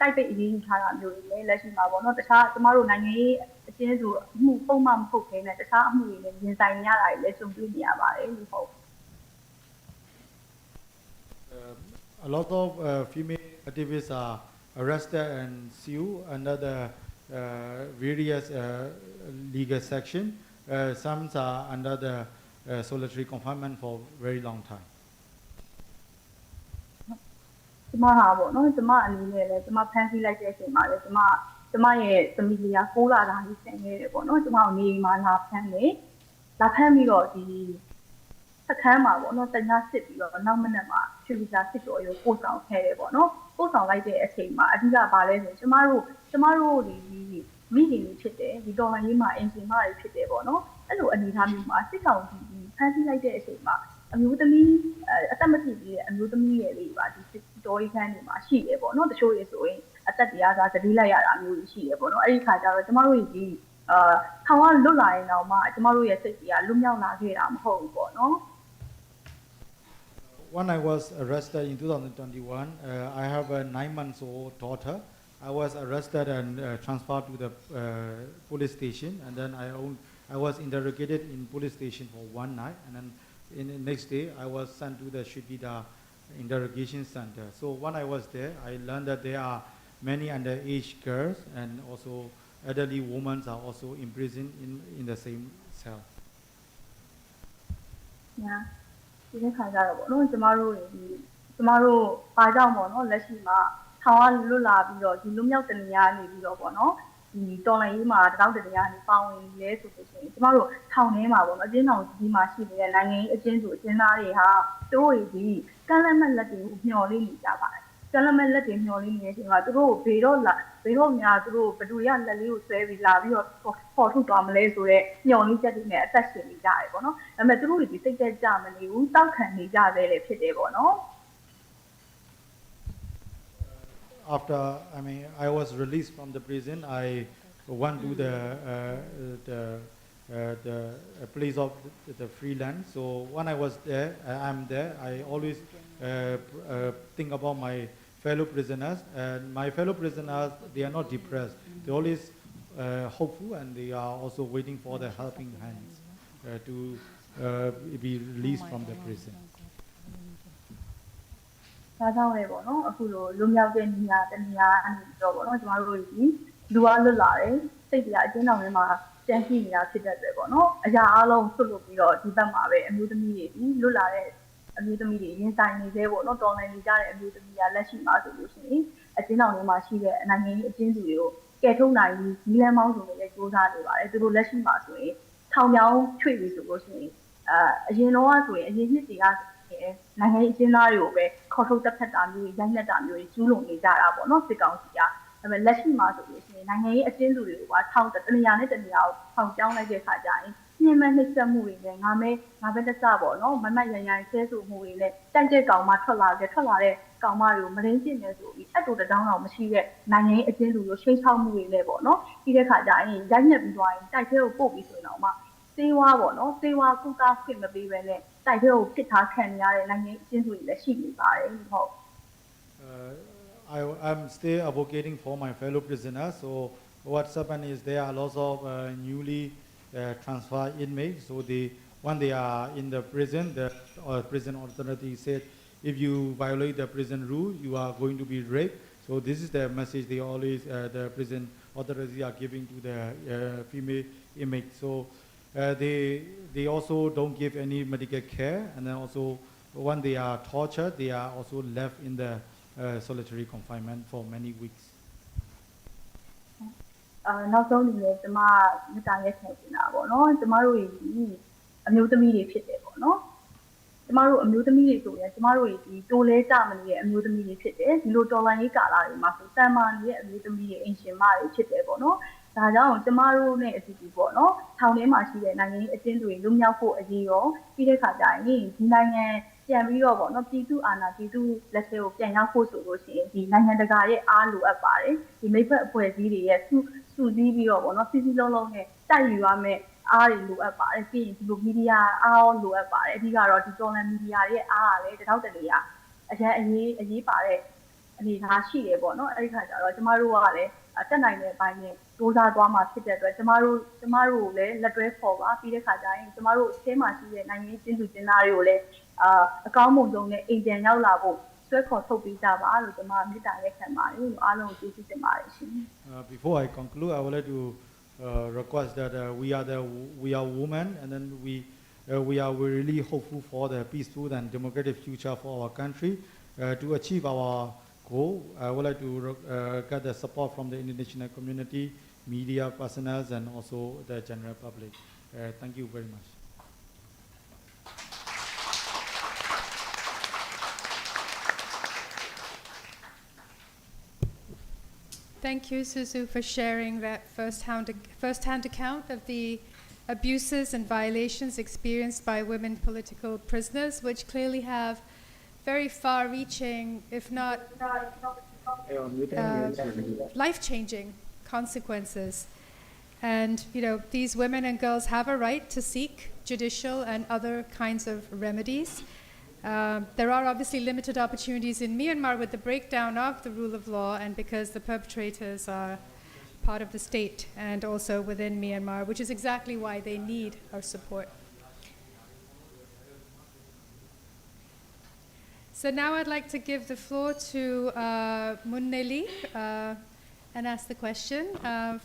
တိုက်ပိတ်အရေးယူထားတာမျိုးတွေလည်းလက်ရှိမှာပေါ့နော်တခြားကျမတို့နိုင်ငံရေးအကျဉ်းစုအမှုပုံမှန်မဟုတ်ဘဲနဲ့တခြားအမှုတွေလည်းရင်ဆိုင်ရတာတွေလည်းကြုံတွေ့နေရပါတယ်လို့ဟုတ် A lot of female activists are arrested and sued under the various legal sections. Some are under the solitary confinement for a very long time. ကျမဟာပေါ့နော်ကျမအနေနဲ့လည်းကျမဖန်ဆီးလိုက်တဲ့အချိန်မှာလည်းကျမရဲ့သမီးလေးက6လသားကြီးဆန်နေတယ်ပေါ့နော်ကျမကိုနေမှာလာဖမ်းပြီးတော့ဒီစခန်းမှာပေါ့နော်တညစစ်ပြီးတော့နောက်မနေ့မှာဖြူပြစာစစ်တော်ရိုးပို့ဆောင်ခဲ့တယ်ပေါ့နော်ပို့ဆောင်လိုက်တဲ့အချိန်မှာအဓိကဘာလဲဆိုကျမတို့ဒီမိခင်တွေဖြစ်တယ်ဒီတော်လိုင်းရေးမှာအင်ဂျင်မာတွေဖြစ်တယ်ပေါ့နော်အဲ့လိုအနေအထားမျိုးမှာစစ်ကောင်စီဖမ်းဆီးလိုက်တဲ့အချိန်မှာအမျိုးသမီးအသက်မပြည့်သေးတဲ့အမျိုးသမီးတွေလေးပါဒီတော်ရီခန်းတွေမှာရှိတယ်ပေါ့နော်တချို့တွေဆိုရင်အသက်တရားစားသတိလိုက်ရတာမျိုးရှိတယ်ပေါ့နော်အဲ့ဒီခါကျတော့ကျမတို့ဒီထောင်ကလွတ်လာရင်တော့မှကျမတို့ရဲ့စိတ်ကြီးကလွတ်မြောက်လာခဲ့တာမဟုတ်ဘူးပေါ့နော် When I was arrested in 2021, I have a 9-month-old daughter. I was arrested and transferred to the police station, and then I was interrogated in police station for one night, and then in the next day I was sent to the Shibida interrogation center. So when I was there, I learned that there are many underage girls and also elderly women are also imprisoned in the same cell. Yeah. ဒီနေ့ခါကြတော့ပေါ့နော်ကျမတို့ဘာကြောင့်ပေါ့နော်လက်ရှိမှာထောင်ကလွတ်လာပြီးတော့ဒီလူမျိုးတနေရာနေပြီးတော့ပေါ့နော်ဒီတော်လိုင်းရေးမှာတောက်တနေရာနေပေါဝင်လဲဆိုလို့ရှိရင်ကျမတို့ထောင်ထဲမှာပေါ့နော်အကျဉ်းထောင်ကြီးမှာရှိနေတဲ့နိုင်ငံရေးအကျဉ်းသူအကျဉ်းသားတွေဟာသူတို့ဒီကမ်းလက်မဲ့လက်တွေကိုမျှော်လင့်နေကြပါတယ်ကမ်းလက်မဲ့လက်တွေမျှော်လင့်နေတဲ့အချိန်မှာသူတို့ဘေတော့များသူတို့ဘယ်သူရလက်လေးကိုဆွဲပြီးလာပြီးတော့ပေါ်ထုတ်သွားမလဲဆိုတော့မျှော်လင့်ချက်တွေနဲ့အသက်ရှင်နေကြတယ်ပေါ့နော်ဒါပေမဲ့သူတို့ဒီစိတ်သက်ကြမနေဘူးတောက်ခံနေကြသေးတယ်ဖြစ်တယ်ပေါ့နော် After I was released from the prison, I went to the place of the freelance. So when I was there, I always think about my fellow prisoners. And my fellow prisoners, they are not depressed. They're always hopeful, and they are also waiting for the helping hands to be released from the prison. ဒါကြောင့်လေပေါ့နော်အခုလိုလွန်မြောက်တဲ့နေရာတနေရာအနေနဲ့တော့ပေါ့နော်ကျမတို့ဒီလူအားလွတ်လာတယ်စိတ်တရားအကျဉ်းထောင်ထဲမှာတန်းရှိနေတာဖြစ်တတ်တယ်ပေါ့နော်အရာအလုံးဆွတ်လို့ပြီးတော့ဒီဘက်မှာပဲအမျိုးသမီးတွေလွတ်လာတဲ့အမျိုးသမီးတွေရင်ဆိုင်နေသေးပေါ့နော်တော်လိုင်းနေကြတဲ့အမျိုးသမီးကလက်ရှိမှာဆိုလို့ရှိရင်အကျဉ်းထောင်ထဲမှာရှိတဲ့နိုင်ငံရေးအကျဉ်းသူတွေကိုကယ်ထုတ်နိုင်ပြီးဒီလမ်းမောင်းစုံတွေလည်းစူးစမ်းနေပါတယ်သူတို့လက်ရှိမှာဆိုရင်ထောင်ပြောင်းချွေပြီးဆိုလို့ရှိရင်အရင်တော့ဆိုရင်အရင်နှစ်တွေကနိုင်ငံရေးအကျဉ်းသားတွေကိုပဲခေါ်ထုတ်တက်ဖက်တာမျိုးရိုက်နှက်တာမျိုးကျူးလွန်နေကြတာပေါ့နော်စစ်ကောင်စီကဒါပေမဲ့လက်ရှိမှာဆိုလို့ရှိရင်နိုင်ငံရေးအကျဉ်းသူတွေကိုပါထောင်တနေရာနဲ့တနေရာကိုထောင်ပြောင်းလိုက်တဲ့ခါကျရင်ညှဉ်းပန်းနှိပ်စက်မှုတွေနဲ့ငါပဲတစပေါ့နော်မမတ်ရန်ဆဲဆိုမှုတွေနဲ့တိုက်တဲ့ကောင်မှထွက်လာတဲ့ကောင်မတွေကိုမရင်းကျင်နေဆိုပြီးအတူတတောင်းတော့မရှိတဲ့နိုင်ငံရေးအကျဉ်းသူတို့ရှိန်ချောက်မှုတွေနဲ့ပေါ့နော်ပြီးတဲ့ခါကျရင်ရိုက်နှက်ပြီးသွားရင်တိုက်ထဲကိုပို့ပြီးဆိုရင်တော့မှစေဝါပေါ့နော်စေဝါကုသခွင့်မပေးဘဲနဲ့တိုက်ထဲကိုပစ်ထားခံရတဲ့နိုင်ငံအကျဉ်းသူတွေလည်းရှိနေပါတယ်ဟုတ် I'm still advocating for my fellow prisoners. So what's happened is there are lots of newly transferred inmates. So when they are in the prison, the prison authority said, if you violate the prison rule, you are going to be raped. So this is the message they always, the prison authorities are giving to the female inmates. So they also don't give any medical care, and then also when they are tortured, they are also left in the solitary confinement for many weeks. နောက်ဆုံးအနေနဲ့ကျမမိသားရဲ့ခံနေတာပေါ့နော်ကျမတို့ဒီအမျိုးသမီးတွေဖြစ်တယ်ပေါ့နော် ကျမတို့အမျိုးသမီးတွေဆိုရင်ကျမတို့ဒီတိုးလဲကြမနေတဲ့အမျိုးသမီးတွေဖြစ်တယ်ဒီလိုတော်လှန်ရေးကာလတွေမှာဆိုတန်မာနေတဲ့အမျိုးသမီးတွေအင်ရှင်မတွေဖြစ်တယ်ပေါ့နော်ဒါကြောင့်ကျမတို့နဲ့အတူတူပေါ့နော်ထောင်ထဲမှာရှိတဲ့နိုင်ငံရေးအကျဉ်းတွေလွတ်မြောက်ဖို့အရေးရောပြီးတဲ့ခါကျရင်ဒီနိုင်ငံပြန်ပြီးတော့ပေါ့နော်ပြည်သူအာဏာပြည်သူလက်ထဲကိုပြန်ရောက်ဖို့ဆိုလို့ရှိရင်ဒီနိုင်ငံတကာရဲ့အားလိုအပ်ပါတယ်ဒီမိဘအဖွဲ့အစည်းတွေရဲ့စုစည်းပြီးတော့ပေါ့နော်စီစီလုံးလုံးနဲ့တိုက်ယူရမယ်အားတွေလိုအပ်ပါတယ်ပြီးရင်ဒီလိုမီဒီယာအားလိုအပ်ပါတယ်အဓိကတော့ဒီ online မီဒီယာရဲ့အားကလည်းတောက်တလေကအရင်အရေးပါတဲ့အနေအထားရှိတယ်ပေါ့နော်အဲ့ဒီခါကျတော့ကျမတို့ကလည်းတက်နိုင်တဲ့အပိုင်းနဲ့စူးစမ်းသွားမှာဖြစ်တဲ့အတွက်ကျမတို့ကိုလည်းလက်တွဲဖော်ပါပြီးတဲ့ခါကျရင်ကျမတို့အသေးမှရှိတဲ့နိုင်ငံရေးကျင်းသူကျင်းသားတွေကိုလည်းအကောင်းမွန်ဆုံးနဲ့အိမ်ပြန်ရောက်လာဖို့ဆွဲခေါ်ထုတ်ပေးကြပါလို့ကျမမေတ္တာရက်ခံပါတယ်လို့အားလုံးကိုကျေးဇူးတင်ပါတယ်ရှင် Before I conclude, I would like to request that we are women, and then we are really hopeful for the peaceful and democratic future for our country. To achieve our goal, I would like to get the support from the international community, media personnel, and also the general public. Thank you very much. Thank you, Suzu, for sharing that first-hand account of the abuses and violations experienced by women political prisoners, which clearly have very far-reaching, if not life-changing consequences. And, you know, these women and girls have a right to seek judicial and other kinds of remedies. There are obviously limited opportunities in Myanmar with the breakdown of the rule of law and because the perpetrators are part of the state and also within Myanmar, which is exactly why they need our support. So now I'd like to give the floor to Munneli and ask the question.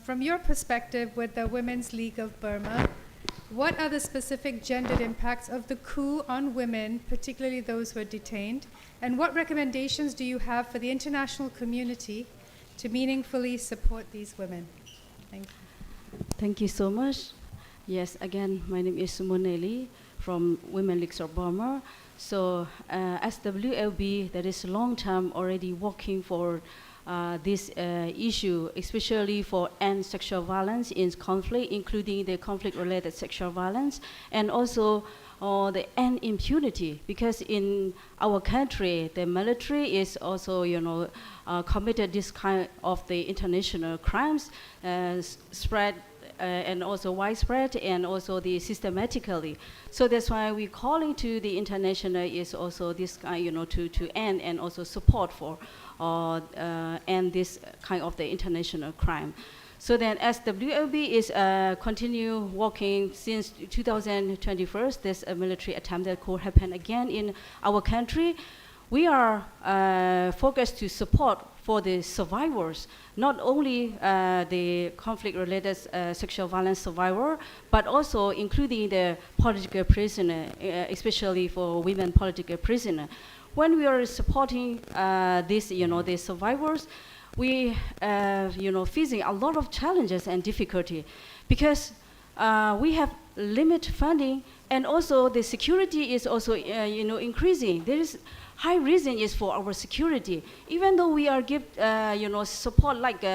From your perspective with the Women's League of Burma, what are the specific gendered impacts of the coup on women, particularly those who are detained? And what recommendations do you have for the international community to meaningfully support these women? Thank you. Thank you so much. Yes, again, my name is Moneli from Women Leagues of Burma. So as WLB, that is long time already working for this issue, especially for end sexual violence in conflict, including the conflict-related sexual violence, and also the end impunity. Because in our country, the military is also, committed this kind of the international crimes, spread and also widespread, and also the systematically. So that's why we're calling to the international is also this kind, to end and also support for end this kind of the international crime. So then as WLB is continue working since 2021, this military attempt that could happen again in our country, we are focused to support for the survivors, not only the conflict-related sexual violence survivor, but also including the political prisoner, especially for women political prisoner. When we are supporting this, the survivors, we, facing a lot of challenges and difficulty, because we have limited funding, and also the security is also, increasing. There is high reason is for our security. Even though we are give, support like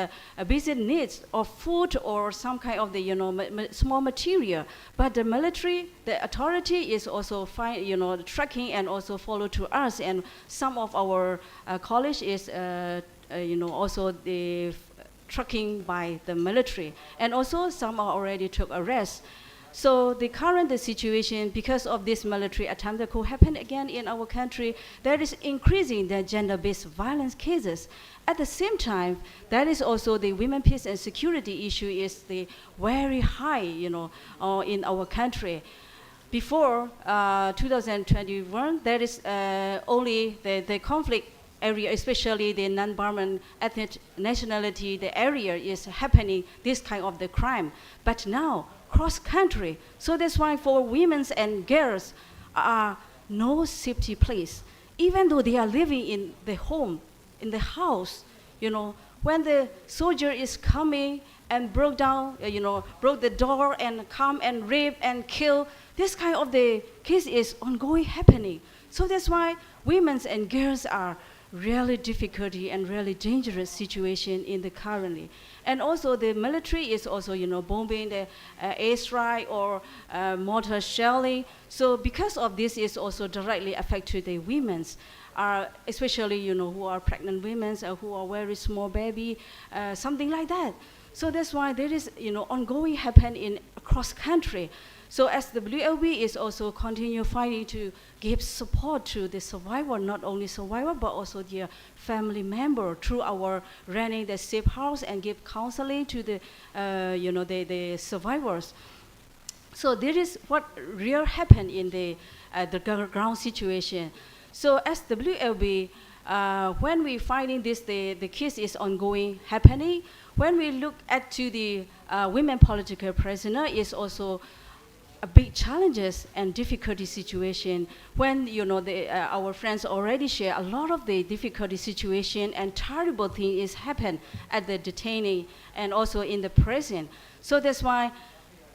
basic needs of food or some kind of the, small material, but the military, the authority is also tracking and also follow to us. And some of our college is, also the tracking by the military, and also some are already took arrest. So the current situation, because of this military attempt that could happen again in our country, that is increasing the gender-based violence cases. At the same time, that is also the women peace and security issue is the very high, in our country. Before 2021, that is only the conflict area, especially the non-Burman ethnic nationality, the area is happening this kind of the crime. But now, cross-country. So that's why for women and girls are no safety place. Even though they are living in the home, in the house, when the soldier is coming and broke down, broke the door and come and rape and kill this kind of the case is ongoing happening. So that's why women and girls are really difficulty and really dangerous situation in the currently. And also the military is also, bombing the airstrike or mortar shelling. So because of this is also directly affected the women's, especially, who are pregnant women or who are very small baby, something like that. So that's why there is, ongoing happen in across country. So as the WLB is also continue fighting to give support to the survivor, not only survivor, but also their family member through our running the safe house and give counseling to the, the survivors. So there is what real happened in the ground situation. So as WLB, when we finding this, the case is ongoing happening. When we look at to the women political prisoner is also a big challenges and difficulty situation when our friends already share a lot of the difficulty situation and terrible thing is happen at the detainee and also in the prison. So that's why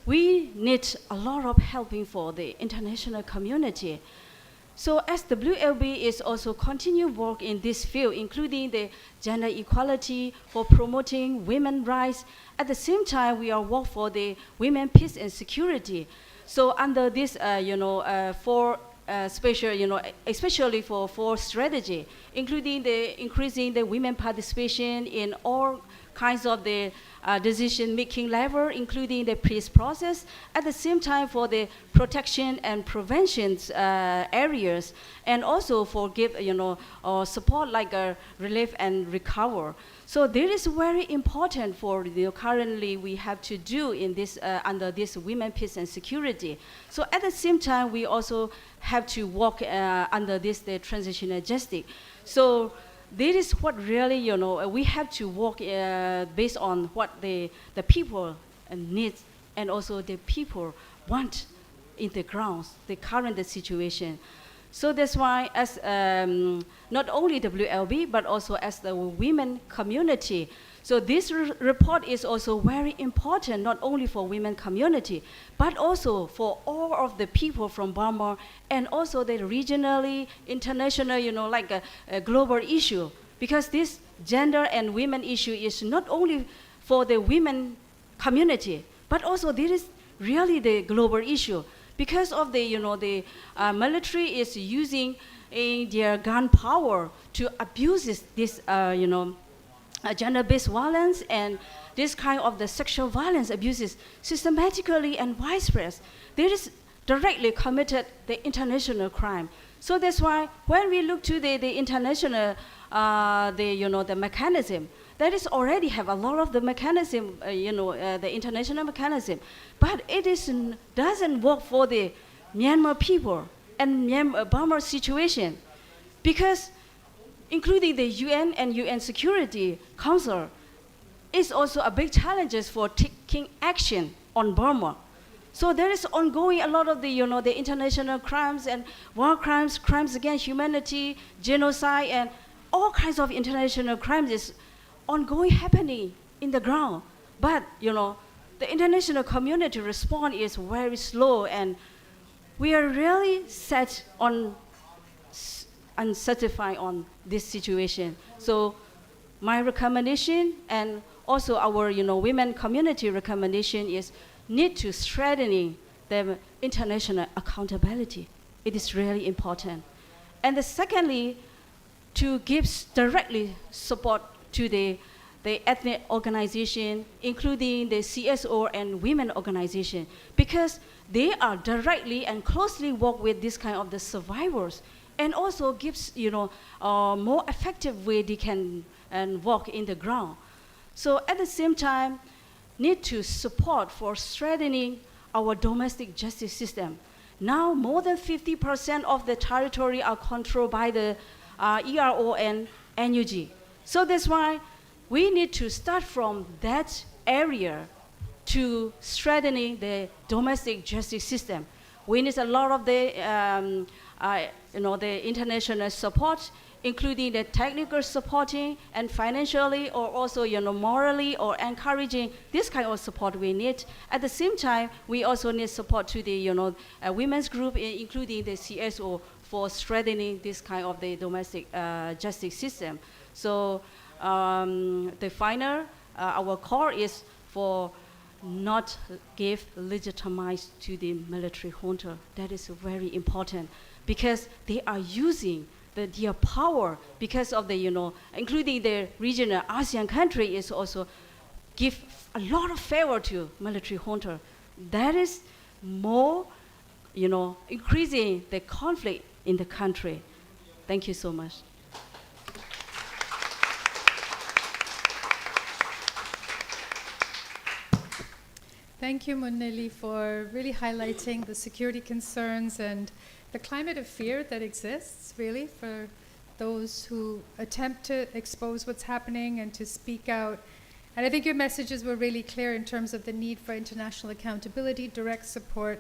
we need a lot of helping for the international community. So as the WLB is also continue work in this field, including the gender equality for promoting women's rights. At the same time, we are work for the women peace and security. So under this, for special, especially for strategy, including the increasing the women participation in all kinds of the decision-making level, including the peace process. At the same time, for the protection and prevention areas, and also for give support like relief and recover. So there is very important for currently we have to do in this under this women peace and security. So at the same time, we also have to work under this the transitional justice. So this is what really, we have to work based on what the people need and also the people want in the grounds, the current situation. So that's why as not only WLB, but also as the women community. So this report is also very important, not only for women community, but also for all of the people from Burma and also the regionally, international, like a global issue. Because this gender and women issue is not only for the women community, but also this is really the global issue. Because of the, the military is using their gun power to abuse this, gender-based violence and this kind of the sexual violence abuses systematically and widespread. There is directly committed the international crime. So that's why when we look to the international, the mechanism, that is already have a lot of the mechanism, the international mechanism, but it doesn't work for the Myanmar people and Burma situation, because including the UN and UN Security Council is also a big challenge for taking action on Burma. So there is ongoing a lot of the, the international crimes and war crimes, crimes against humanity, genocide, and all kinds of international crimes is ongoing happening in the ground. But, the international community response is very slow, and we are really set on unsatisfied on this situation. So my recommendation and also our, women community recommendation is need to strengthening the international accountability. It is really important. And secondly, to give directly support to the ethnic organization, including the CSO and women organization, because they are directly and closely work with this kind of the survivors, and also gives a more effective way they can and work in the ground. So at the same time, need to support for strengthening our domestic justice system. Now more than 50% of the territory are controlled by the ERO and NUG. So that's why we need to start from that area to strengthening the domestic justice system. We need a lot of the, the international support including the technical supporting and financially or also, morally or encouraging this kind of support we need. At the same time, we also need support to the, women's group, including the CSO, for strengthening this kind of the domestic justice system. So the final, our core is for not give legitimize to the military junta. That is very important because they are using their power because of the, including the regional ASEAN country is also give a lot of favor to military junta. That is more, increasing the conflict in the country. Thank you so much. Thank you, Munneli, for really highlighting the security concerns and the climate of fear that exists, really, for those who attempt to expose what's happening and to speak out. And I think your messages were really clear in terms of the need for international accountability, direct support,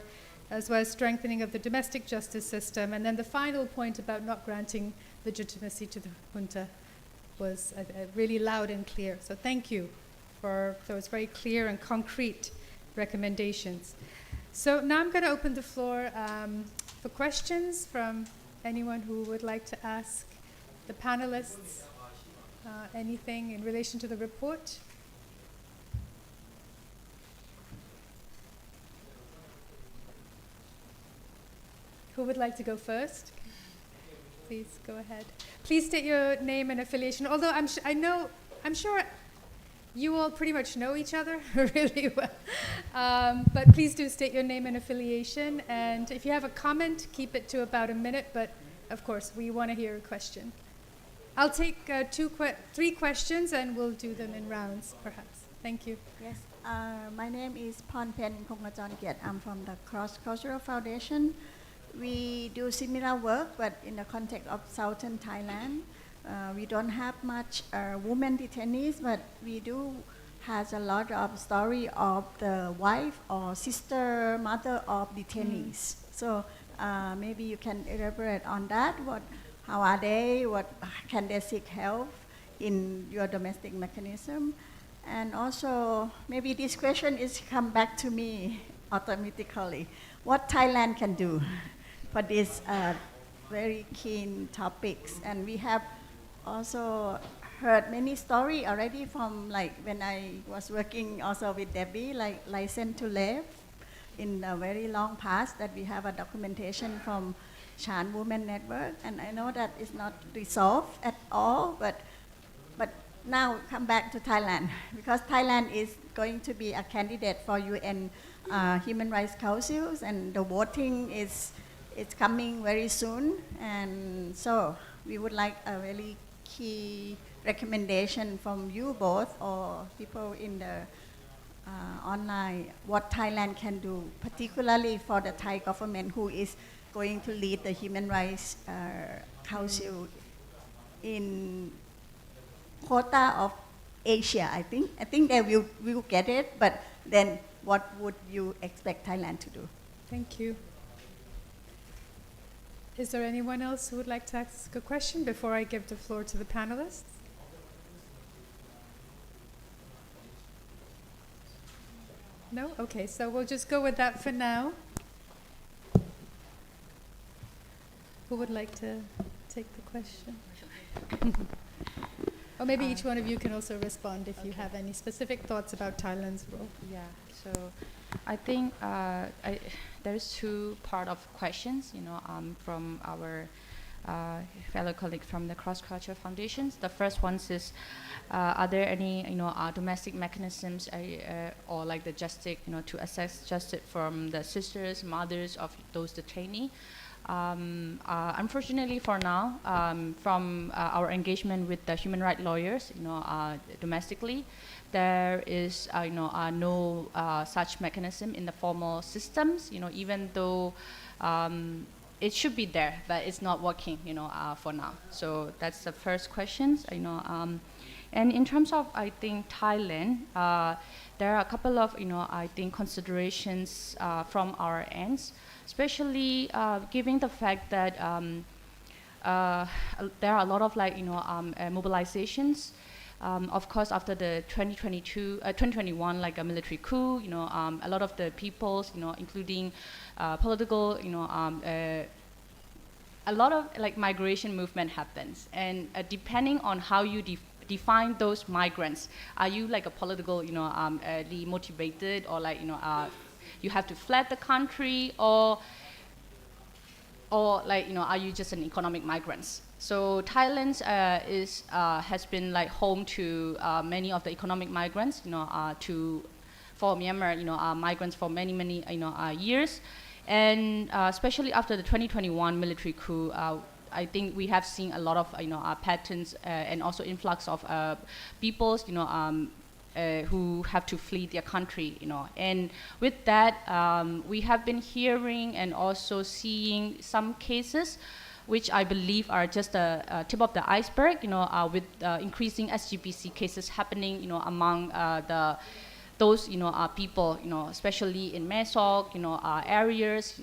as well as strengthening of the domestic justice system. And then the final point about not granting legitimacy to the junta was really loud and clear. So thank you for those very clear and concrete recommendations. So now I'm going to open the floor for questions from anyone who would like to ask the panelists anything in relation to the report. Who would like to go first? Please go ahead. Please state your name and affiliation. Although I'm sure you all pretty much know each other really well. But please do state your name and affiliation. And if you have a comment, keep it to about a minute. But of course, we want to hear a question. I'll take 3 questions and we'll do them in rounds, perhaps. Thank you. Yes, my name is Ponpen Kongmajon-Kiat. I'm from the Cross Cultural Foundation. We do similar work, but in the context of southern Thailand. We don't have much women detainees, but we do has a lot of story of the wife or sister, mother of detainees. So maybe you can elaborate on that. How are they? What can they seek help in your domestic mechanism? And also, maybe this question is come back to me automatically. What Thailand can do for these very keen topics? And we have also heard many stories already from like when I was working also with Debbie, like License to Live in a very long past that we have a documentation from Chan Women Network, and I know that it's not resolved at all, but now come back to Thailand because Thailand is going to be a candidate for UN Human Rights Councils, and the voting is coming very soon, and so we would like a really key recommendation from you both or people in the online what Thailand can do, particularly for the Thai government who is going to lead the Human Rights Council in quota of Asia. I think they will get it, but then what would you expect Thailand to do? Thank you. Is there anyone else who would like to ask a question before I give the floor to the panelists? No? Okay, so we'll just go with that for now. Who would like to take the question? Or maybe each one of you can also respond if you have any specific thoughts about Thailand's role. Yeah, so I think there's 2 part of questions, from our fellow colleagues from the Cross Cultural Foundations. The first one is, are there any, domestic mechanisms or like the justice, to assess justice from the sisters, mothers of those detainees? Unfortunately for now, from our engagement with the human rights lawyers, domestically, there is no such mechanism in the formal systems, even though it should be there, but it's not working, for now. So that's the first question, and in terms of, I think, Thailand, there are a couple of, I think, considerations from our ends, especially given the fact that there are a lot of mobilizations. Of course, after the 2021 a military coup, a lot of the peoples, including political, a lot of migration movement happens, and depending on how you define those migrants, are you a political, motivated, or you have to flee the country, or are you just an economic migrants? So Thailand has been home to many of the economic migrants, for Myanmar, migrants for many years, and especially after the 2021 military coup, I think we have seen a lot of patterns and also influx of peoples, who have to flee their country, and with that, we have been hearing and also seeing some cases, which I believe are just a tip of the iceberg, with increasing SGBC cases happening, among those people, especially in Mesok, areas,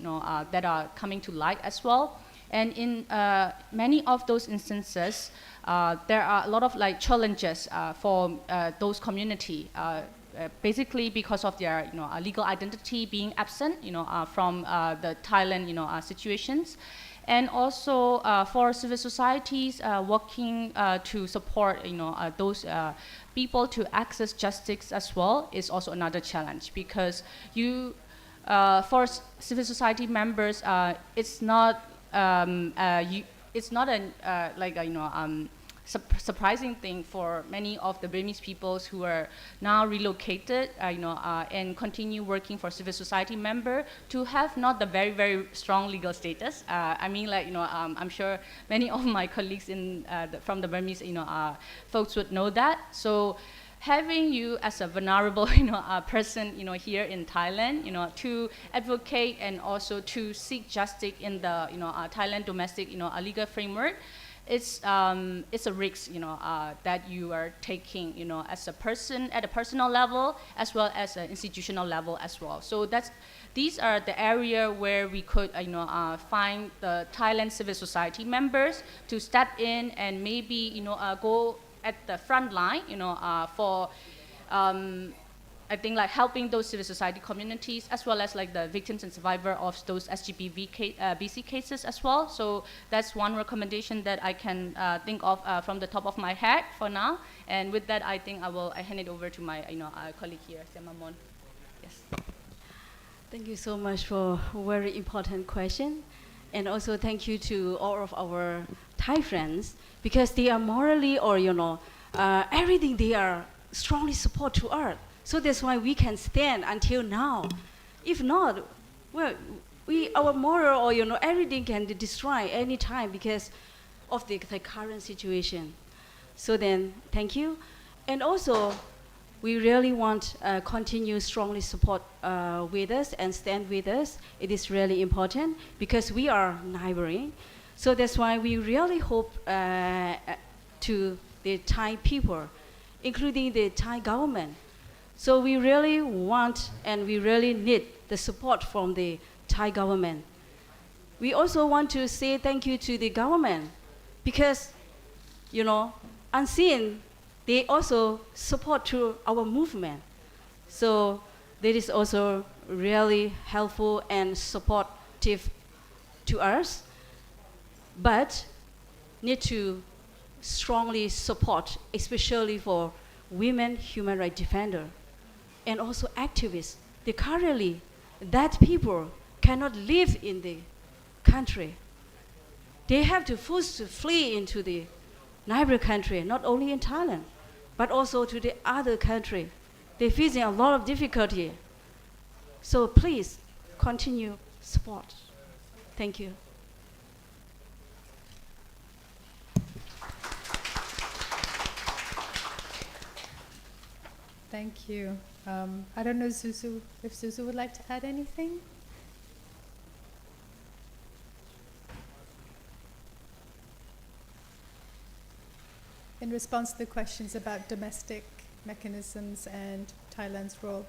that are coming to light as well. And in many of those instances, there are a lot of challenges for those community, basically because of their legal identity being absent, from the Thailand situations, and also for civil societies working to support those people to access justice as well is also another challenge, because for civil society members, it's not it's not a surprising thing for many of the Burmese peoples who are now relocated, and continue working for civil society member to have not the very strong legal status. I mean, I'm sure many of my colleagues from the Burmese, folks would know that. So having you as a vulnerable, person, here in Thailand, to advocate and also to seek justice in the, Thailand domestic, legal framework, it's a risk, that you are taking, as a person at a personal level as well as an institutional level as well. So these are the area where we could, find the Thailand civil society members to step in and maybe, go at the front line, for I think helping those civil society communities as well as the victims and survivors of those BC cases as well. So that's one recommendation that I can think of from the top of my head for now. And with that, I think I hand it over to my colleague here, Semamon. Yes. Thank you so much for a very important question. And also thank you to all of our Thai friends, because they are morally or, everything they are strongly support to us. So that's why we can stand until now. If not, well, our moral or, everything can be destroyed anytime because of the current situation. So then, thank you. And also, we really want continue strongly support with us and stand with us. It is really important because we are neighboring. So that's why we really hope to the Thai people, including the Thai government. So we really want and we really need the support from the Thai government. We also want to say thank you to the government because, unseen, they also support to our movement. So that is also really helpful and supportive to us, but need to strongly support, especially for women human rights defender and also activists. They currently, that people cannot live in the country. They have to force to flee into the neighboring country, not only in Thailand, but also to the other country. They're facing a lot of difficulty. So please continue support. Thank you. Thank you. I don't know, Susu, if Susu would like to add anything? In response to the questions about domestic mechanisms and Thailand's role.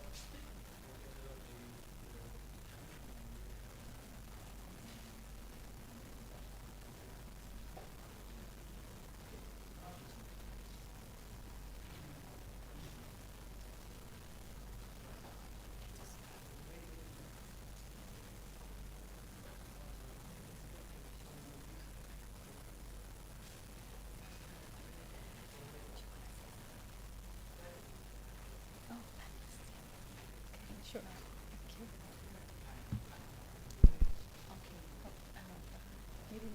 Sure.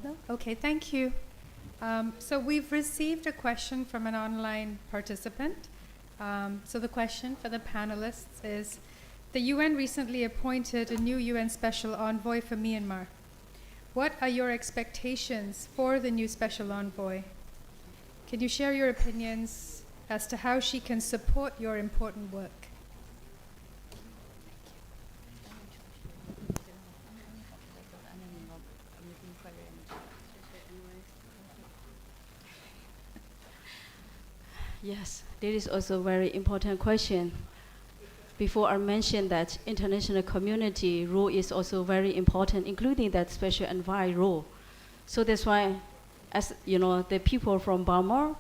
No? Okay, thank you. So we've received a question from an online participant. So the question for the panelists is, the UN recently appointed a new UN Special Envoy for Myanmar. What are your expectations for the new Special Envoy? Can you share your opinions as to how she can support your important work? Yes, this is also a very important question. Before I mentioned that international community role is also very important, including that special envoy role. So that's why, as you know, the people from Burma,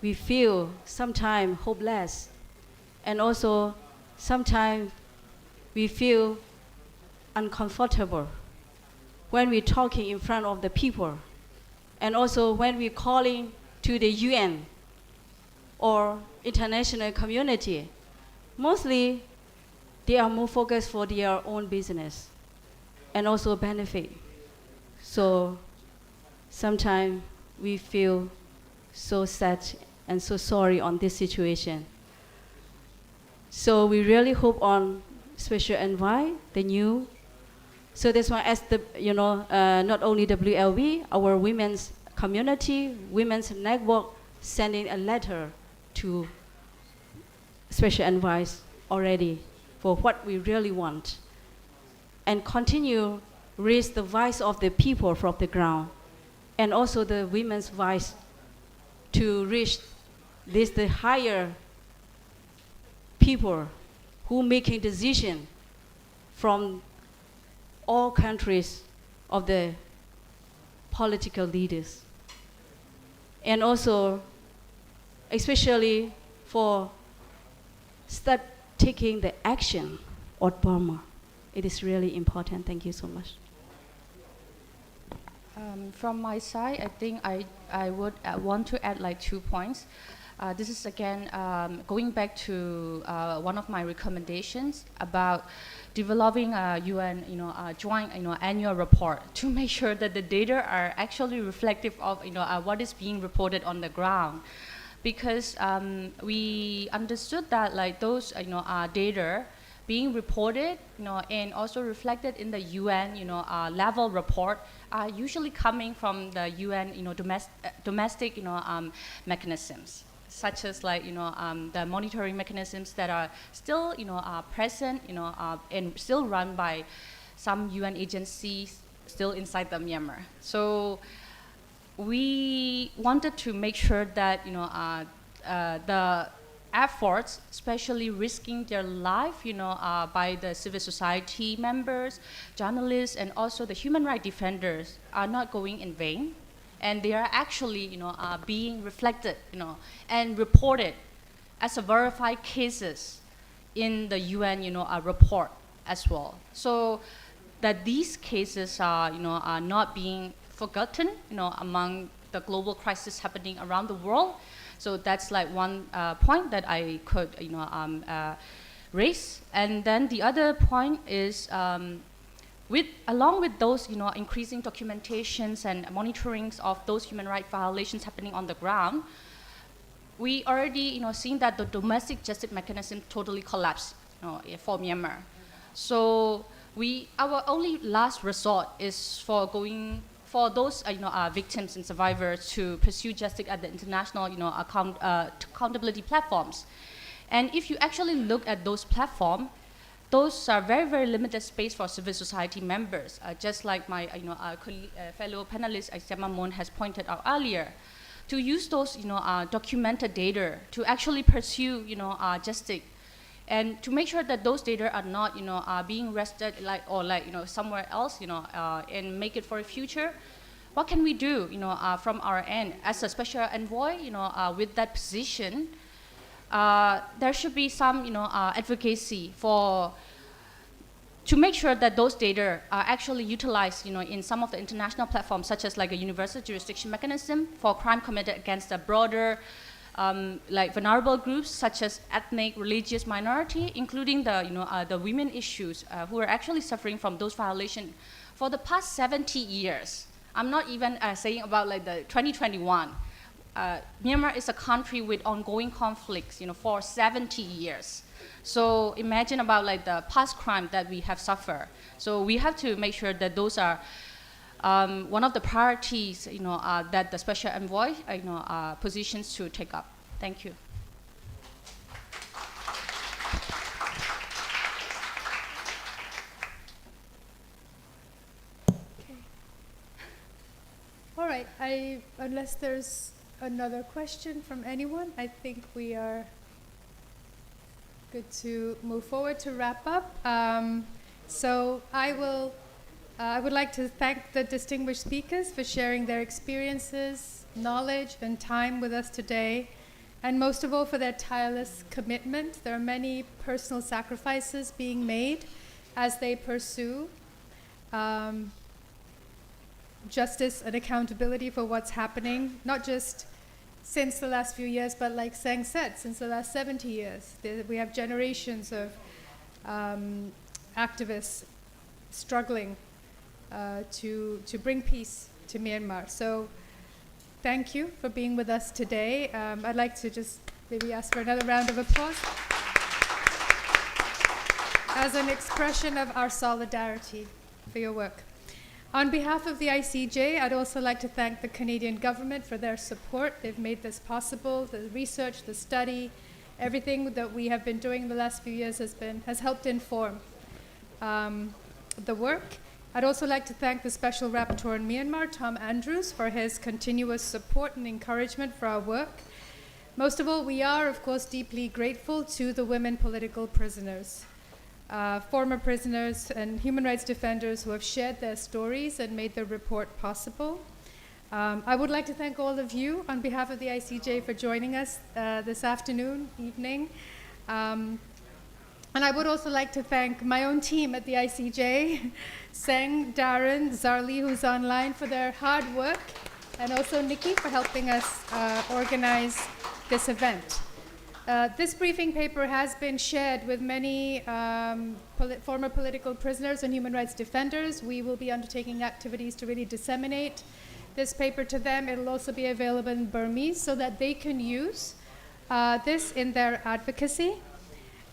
we feel sometimes hopeless, and also sometimes we feel uncomfortable when we're talking in front of the people, and also when we're calling to the UN or international community. Mostly, they are more focused for their own business and also benefit. So sometimes we feel so sad and so sorry on this situation. So we really hope on special envoy, the new. So that's why, as the not only WLB, our women's community, women's network, sending a letter to special advice already for what we really want, and continue raise the voice of the people from the ground, and also the women's voice to reach the higher people who making decision from all countries of the political leaders, and also especially for start taking the action on Burma. It is really important. Thank you so much. From my side, I think I would want to add like 2 points. This is again going back to one of my recommendations about developing a UN joint annual report to make sure that the data are actually reflective of what is being reported on the ground. Because we understood that like those data being reported and also reflected in the UN level report are usually coming from the UN domestic mechanisms, such as like the monitoring mechanisms that are still present and still run by some UN agencies still inside the Myanmar. So we wanted to make sure that the efforts, especially risking their life, by the civil society members, journalists, and also the human rights defenders, are not going in vain, and they are actually, being reflected, and reported as a verified cases in the UN, report as well. So that these cases are, are not being forgotten, among the global crisis happening around the world. So that's like one point that I could, raise. And then the other point is, along with those, increasing documentations and monitorings of those human rights violations happening on the ground, we already, seen that the domestic justice mechanism totally collapsed, for Myanmar. So our only last resort is for those victims and survivors to pursue justice at the international accountability platforms. And if you actually look at those platforms, those are very, very limited space for civil society members, just like my fellow panelist Aisema Mon has pointed out earlier, to use those documented data to actually pursue justice, and to make sure that those data are not being rested somewhere else and make it for the future. What can we do from our end as a special envoy with that position? There should be some advocacy to make sure that those data are actually utilized in some of the international platforms, such as like a universal jurisdiction mechanism for crime committed against a broader like vulnerable groups such as ethnic, religious minority, including the women issues who are actually suffering from those violations for the past 70 years. I'm not even saying about like the 2021. Myanmar is a country with ongoing conflicts, for 70 years. So imagine about like the past crime that we have suffered. So we have to make sure that those are one of the priorities, that the special envoy, positions to take up. Thank you. Okay. All right. Unless there's another question from anyone, I think we are good to move forward to wrap up. So I would like to thank the distinguished speakers for sharing their experiences, knowledge, and time with us today, and most of all for their tireless commitment. There are many personal sacrifices being made as they pursue justice and accountability for what's happening, not just since the last few years, but like Sang said, since the last 70 years. We have generations of activists struggling to bring peace to Myanmar. So thank you for being with us today. I'd like to just maybe ask for another round of applause as an expression of our solidarity for your work. On behalf of the ICJ, I'd also like to thank the Canadian government for their support. They've made this possible. The research, the study, everything that we have been doing in the last few years has helped inform the work. I'd also like to thank the Special Rapporteur in Myanmar, Tom Andrews, for his continuous support and encouragement for our work. Most of all, we are, of course, deeply grateful to the women political prisoners, former prisoners and human rights defenders who have shared their stories and made the report possible. I would like to thank all of you on behalf of the ICJ for joining us this afternoon, evening. And I would also like to thank my own team at the ICJ, Seng, Darren, Zarli, who's online, for their hard work, and also Nikki for helping us organize this event. This briefing paper has been shared with many former political prisoners and human rights defenders. We will be undertaking activities to really disseminate this paper to them. It'll also be available in Burmese so that they can use this in their advocacy.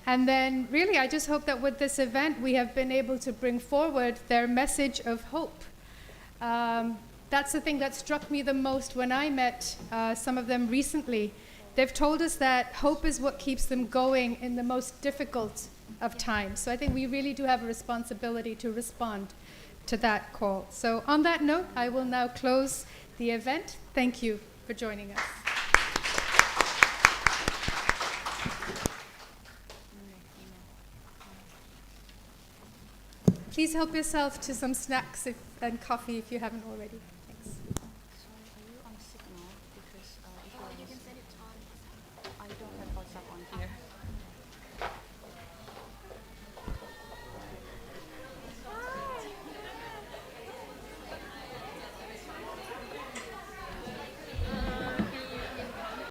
And then really, I just hope that with this event, we have been able to bring forward their message of hope. That's the thing that struck me the most when I met some of them recently. They've told us that hope is what keeps them going in the most difficult of times. So I think we really do have a responsibility to respond to that call. So on that note, I will now close the event. Thank you for joining us. Please help yourself to some snacks and coffee if you haven't already.